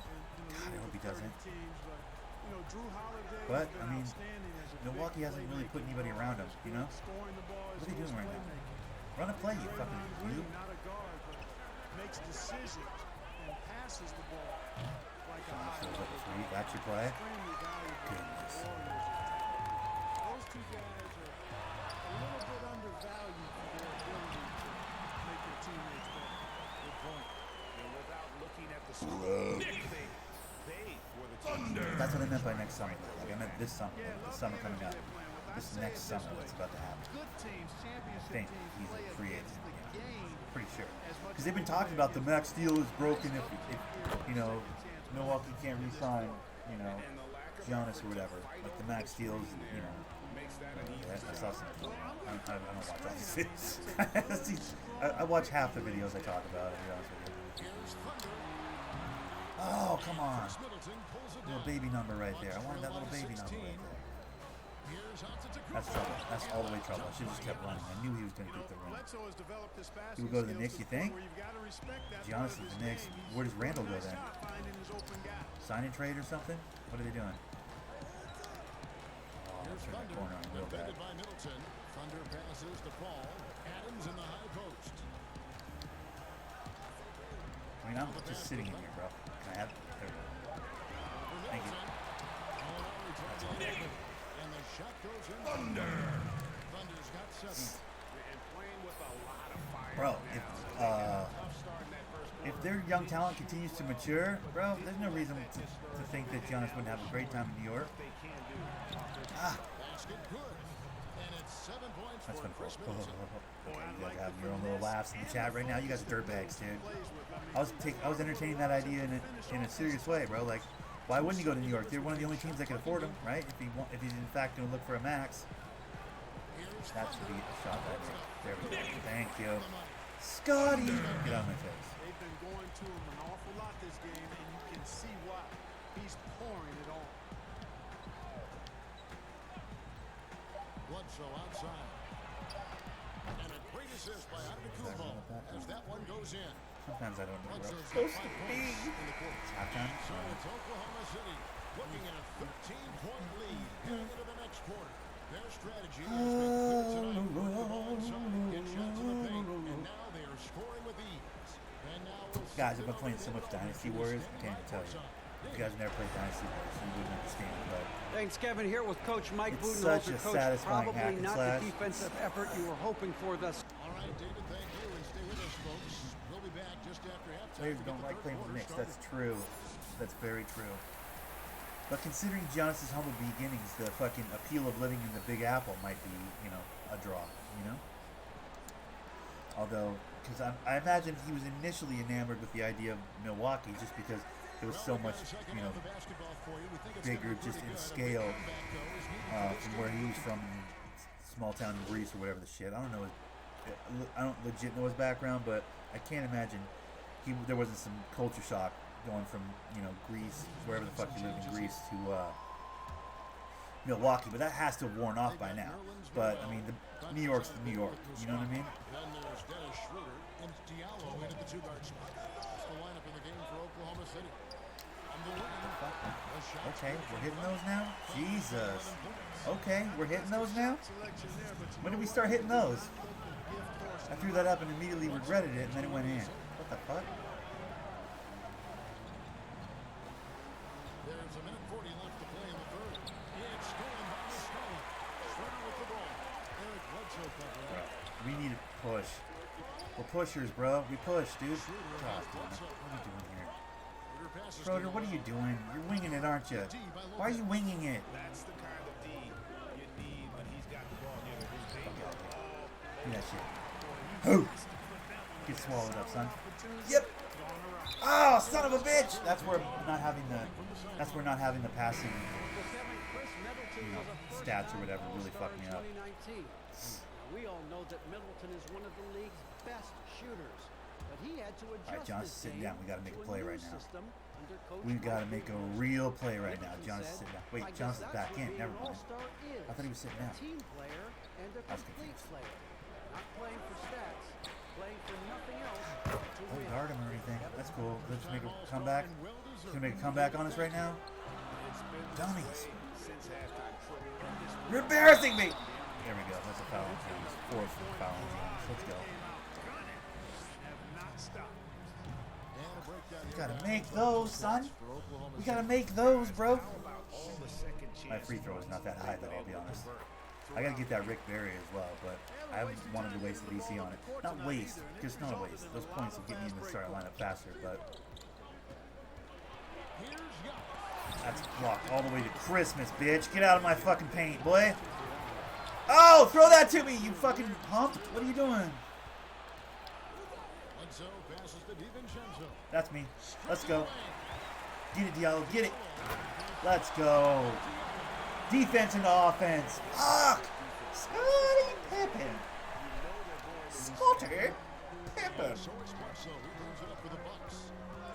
God, I hope he doesn't. But, I mean, Milwaukee hasn't really put anybody around him, you know? What are they doing right now? Run a play, you fucking noob. Makes decisions and passes the ball like a high. That's your play? Goodness. Those two guys are a little bit undervalued for their ability to make their teammates better. Good point. And without looking at the score, they were the Thunder. That's what I meant by next summer. Like I meant this summer. This summer coming up. This next summer that's about to happen. I think he's a free agent. Pretty sure. Because they've been talking about the max deal is broken if you know, Milwaukee can't re-sign, you know, Giannis or whatever. Like the max deal is, you know. I saw some. I don't watch all these things. I watch half the videos I talk about, to be honest with you. Oh, come on. Little baby number right there. I wanted that little baby number right there. That's trouble. That's all the way trouble. I should have just kept running. I knew he was going to get the run. He would go to the Knicks, you think? Giannis to the Knicks. Where does Randall go then? Sign and trade or something? What are they doing? Oh, I'm turning that corner on real bad. Thunder passes to Paul. Adams in the high post. I mean, I'm just sitting in here, bro. Can I have it? There we go. Thank you. That's all. And the shot goes in. Thunder. Thunder's got 7. And playing with a lot of fire. Bro, if their young talent continues to mature, bro, there's no reason to think that Giannis wouldn't have a great time in New York. Ah. That's been cool. You guys have your own little laughs in the chat right now. You guys are dirtbags, dude. I was entertaining that idea in a serious way, bro. Like, why wouldn't he go to New York? They're one of the only teams that can afford him, right? If he's in fact going to look for a max. That should be a shot right there. There we go. Thank you. Scotty! Get out of my face. They've been going to him an awful lot this game, and you can see why. He's pouring it on. Bledsoe outside. And a great assist by Antetokounmpo as that one goes in. Sometimes I don't know where I'm Bledsoe's supposed got to 5 be. points in the quarter. It's halftime. So it's Oklahoma City looking at a 13-point lead heading into the next quarter. Their strategy has been good tonight. Put the ball inside, get shots in the paint, and now they are scoring with ease. And now we'll see. Guys, I've been playing so much Dynasty Warriors, I can't even tell you. If you guys never played Dynasty Warriors, you wouldn't understand, but Thanks, Kevin. Here with Coach Mike it's Budenholzer. such a Coach, satisfying hack probably and not slash. the defensive effort you were hoping for thus. All right, David, thank you, and stay with us, folks. We'll be back just after halftime. Players don't like playing with the Knicks. That's true. That's very true. But considering Giannis' humble beginnings, the fucking appeal of living in the Big Apple might be, you know, a draw, you know? Although, because I imagine he was initially enamored with the idea of Milwaukee just because it was so much, you know, bigger just in scale from where he was from, small town in Greece or whatever the shit. I don't know. I don't legit know his background, but I can't imagine there wasn't some culture shock going from, you know, Greece, wherever the fuck he lived in Greece, to Milwaukee. But that has to have worn off by now. But, I mean, New York's New York. You know what I mean? Then there's Dennis Schroeder and Diallo in at the 2-guard spot. That's the lineup in the game for Oklahoma City. Okay, we're hitting those now? Jesus. Okay, we're hitting those now? When did we start hitting those? I threw that up and immediately regretted it, and then it went in. What the fuck? There's a minute 40 left to play in the third. It's stolen by Muscala. Schroeder with the ball. Eric Bro, we need to push. We're pushers, bro. We push, dude. God, damn it. What are you doing here? Schroeder, what are you doing? You're winging it, aren't you? Why are you winging it? That's the kind of D you need when he's got the ball near the hoop. Give me that shit. Who? Get swallowed up, son. Yep. Oh, son of a bitch! That's where not having the passing, stats or whatever really fucked me up. We all know that Middleton is one of the league's best shooters, but he had to adjust. All right, John's sitting down. We got to make a play right now. We We got to make a real play right now. John's sitting down. Wait, John's back in. Never mind. I thought he was sitting down. Team player and a complete player. Not playing for stats, playing for nothing else. Don't guard him or anything. That's cool. Let's make a comeback. He's gonna make a comeback on us right now. Dummies. You're embarrassing me. There we go. That's a foul on Jones. Fourth foul on Jones. Let's go. We gotta make those, son. We gotta make those, bro. My free throw is not that high, though, I'll be honest. I gotta get that Rick Barry as well, but I haven't wanted to waste the VC on it. Not waste, just not a waste. Those points will get me in the starting lineup faster, but that's blocked all the way to Christmas, bitch. Get out of my fucking paint, boy. Oh, throw that to me, you fucking hump. What are you doing? That's me. Let's go. Get it, Diallo. Get it. Let's go. Defense into offense. Fuck. Scottie Pippen. Scottie Pippen.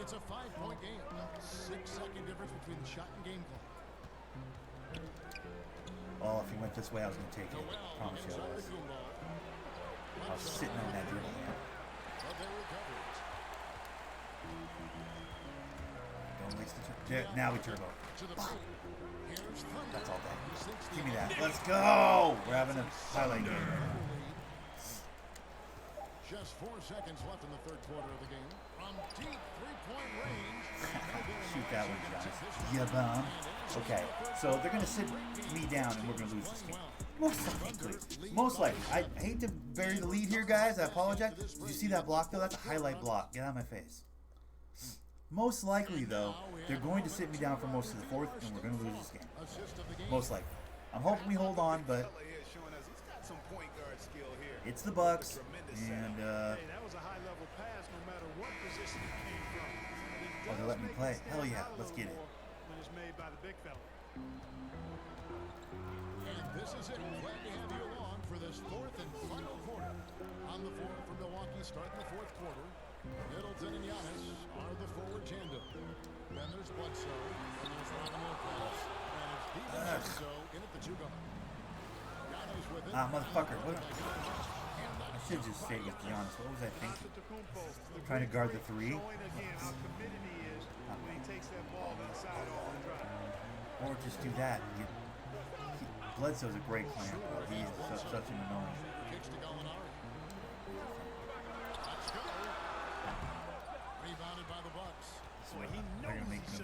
It's a 5-point game. 6-second difference between the shot and game clock. Oh, if he went this way, I was going to take it. I promise you I was. I was sitting on that dribble, man. Don't waste the turn. Now we turbo. That's all day. Give me that. Let's go. We're having a highlight game right now. Just 4 seconds left in the third quarter of the game. From deep three-point range. Shoot that one, Johnny. Yeah, bum. Okay, so they're going to sit me down and we're going to lose this game. Most likely. Most likely. I hate to bury the lead here, guys. I apologize. Did you see that block, though? That's a highlight block. Get out of my face. Most likely, though, they're going to sit me down for most of the fourth, and we're going to lose this game. Most likely. I'm hoping we hold on, but it's the Bucks, and that was a high-level pass, no matter what position it came from. Oh, they're letting me play. Hell yeah, let's get it. When it's made by the big fella. And this is it. Glad to have you along for this fourth and final quarter. On the floor for Milwaukee, starting the fourth quarter. Middleton and Giannis are the forward tandem. Then there's Bledsoe, and there's Robin Lopez, and it's DiVincenzo in at the two guard. Giannis with it. Motherfucker. What? I should just stay with Giannis. What was I thinking? Trying to guard the three? Or just do that. Bledsoe's a great player, bro. He's such an annoying. Rebounded by the Bucks. So they're going to make me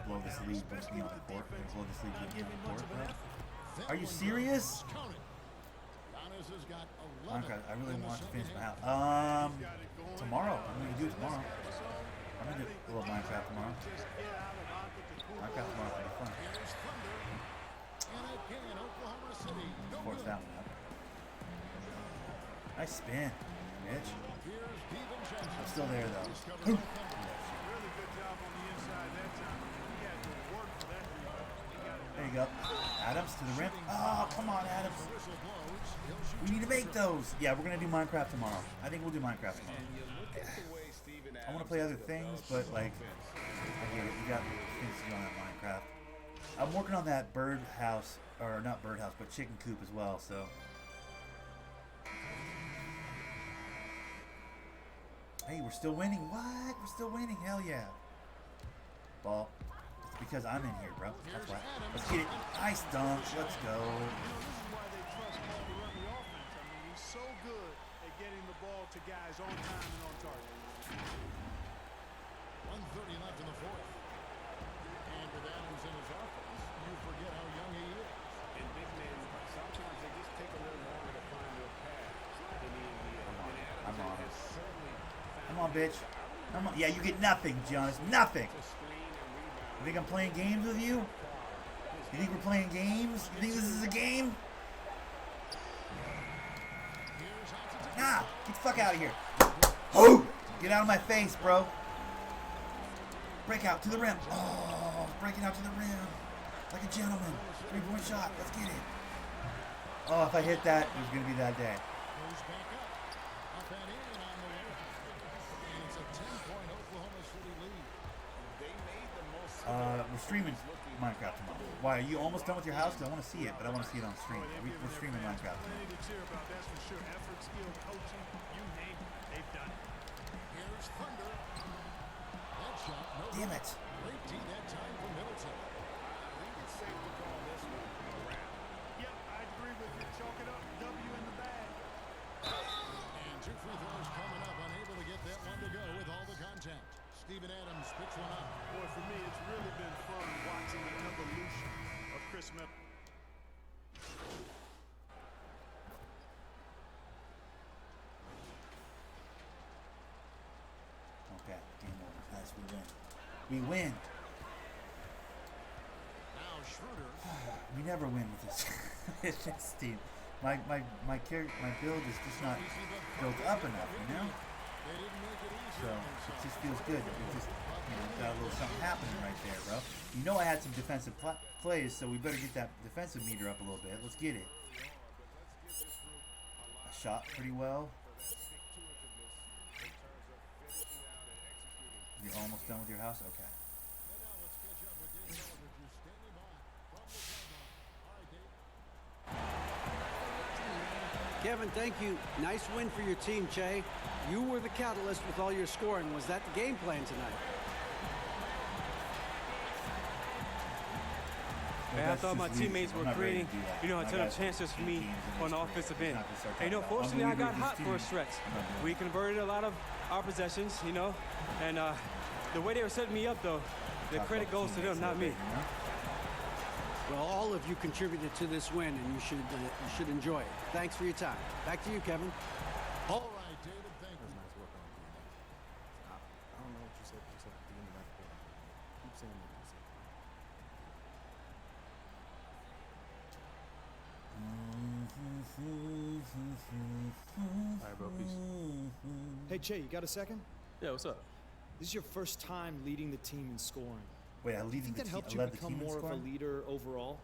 blow this lead, put me on the court. They're going to blow this lead, put me on the court, bro. Are you serious? Minecraft, I really want to finish my house. Tomorrow. I'm going to do it tomorrow. I'm going to do a little Minecraft tomorrow. Minecraft tomorrow will be fun. Force that one up. Nice spin, bitch. I'm still there, though. There you go. Adams to the rim. Oh, come on, Adams. We need to make those. Yeah, we're going to do Minecraft tomorrow. I think we'll do Minecraft tomorrow. I want to play other things, but, like, I get it. We got things to do on that Minecraft. I'm working on that birdhouse, or not birdhouse, but chicken coop as well, so. Hey, we're still winning. What? We're still winning. Hell yeah. Ball. It's because I'm in here, bro. That's why. Let's get it. Nice dunk. Let's go. He's so good at getting the ball to guys on time and on target. 1:30 left in the fourth. And with Adams in his offense, you forget how young he is. And big men, sometimes they just take a little longer to find their on, bitch. Come on. Yeah, you get nothing, Giannis. Nothing. You think I'm playing games with you? You think we're playing games? You think this is a game? Nah, get the fuck out of here. Oh! Get out of my face, bro. Break out to the rim. Oh, breaking out to the rim. Like a gentleman. 3-point shot. Let's get it. Oh, if I hit that, it was going to be that day. We're streaming Minecraft tomorrow. Why, are you almost done with your house? 'Cause I want to see it, but I want to see it on stream. We're streaming Minecraft tomorrow. Damn it. And 2 free throws coming up, unable to get that one to go with all the contact. Steven Adams picks one up. Boy, for me, it's really been fun watching the evolution of Chris Miller. Okay, game over. Nice, we win. We win. Now Schroeder. We never win with this. It's just team. My build is just not built up enough, you know? So it just feels good that we just got a little something happening right there, bro. You know I had some defensive plays, so we better get that defensive meter up a little bit. Let's get it. I shot pretty well. You're almost done with your house? Okay. Kevin, thank you. Nice win for your team, Che. You were the catalyst with all your scoring. Was that the game plan tonight? Man, I thought my teammates were creating, a ton of chances for me on the offensive end. And, fortunately, I got hot for a stretch. We converted a lot of our possessions, and the way they were setting me up, though, the credit goes to them, not me. Well, all of you contributed to this win, and you should enjoy it. Thanks for your time. Back to you, Kevin. All right, David, thank you. Nice work on the I don't know what you said, but you said at the end of that quarter. Keep saying what you said. All right, bro, peace. Hey, Che, you got a second? Yeah, what's up? This is your first time leading the team in scoring. Wait, I think that helped you become more of a leader overall?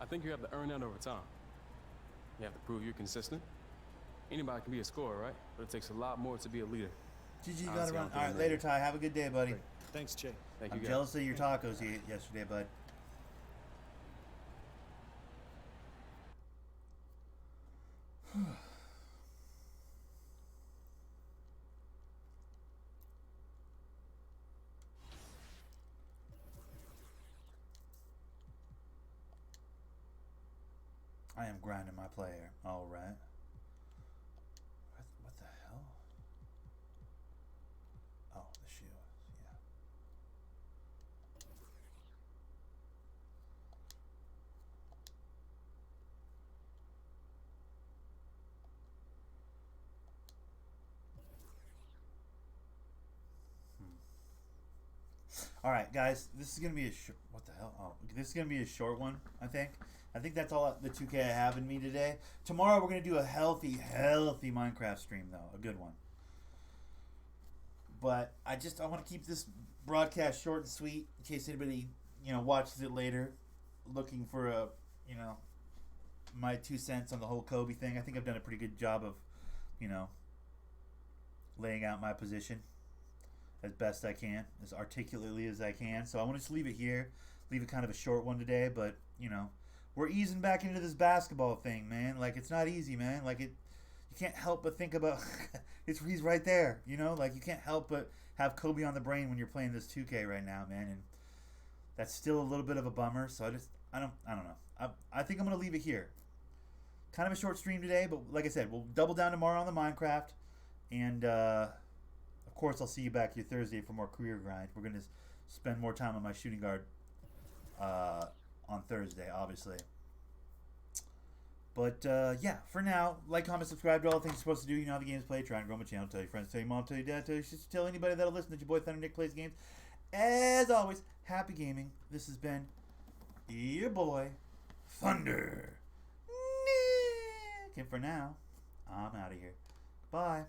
I think you have to earn that over time. You have to prove you're consistent. Anybody can be a scorer, right? But it takes a lot more to be a leader. GG got around. All right, later, Ty. Have a good day, buddy. Great. Thanks, Che. Thank you, I'm jealous of your tacos you ate yesterday, bud. I am grinding my player. All right. What the hell? Oh, the shoe. Yeah. All right, guys. This is gonna be a what the hell? Oh, this is gonna be a short one. I think that's all the 2K I have in me today. Tomorrow we're gonna do a healthy Minecraft stream though, a good one. But I want to keep this broadcast short and sweet in case anybody watches it later, looking for a my 2 cents on the whole Kobe thing. I think I've done a pretty good job of laying out my position as best I can, as articulately as I can. So I want to just leave it here, leave it kind of a short one today, but we're easing back into this basketball thing, man. Like, it's not easy, man. Like, you can't help but think about he's right there, Like, you can't help but have Kobe on the brain when you're playing this 2K right now, man. And that's still a little bit of a bummer. So I don't know. I think I'm gonna leave it here. Kind of a short stream today, but like I said, we'll double down tomorrow on the Minecraft, and of course I'll see you back here Thursday for more career grind. We're gonna spend more time on my shooting guard on Thursday, obviously. But yeah, for now, like, comment, subscribe to all the things you're supposed to do. You know how the game's played. Try and grow my channel. Tell your friends, tell your mom, tell your dad, tell your sister, tell anybody that'll listen that your boy Thundernick plays games. As always, happy gaming. This has been your boy Thundernick. And for now, I'm out of here. Bye.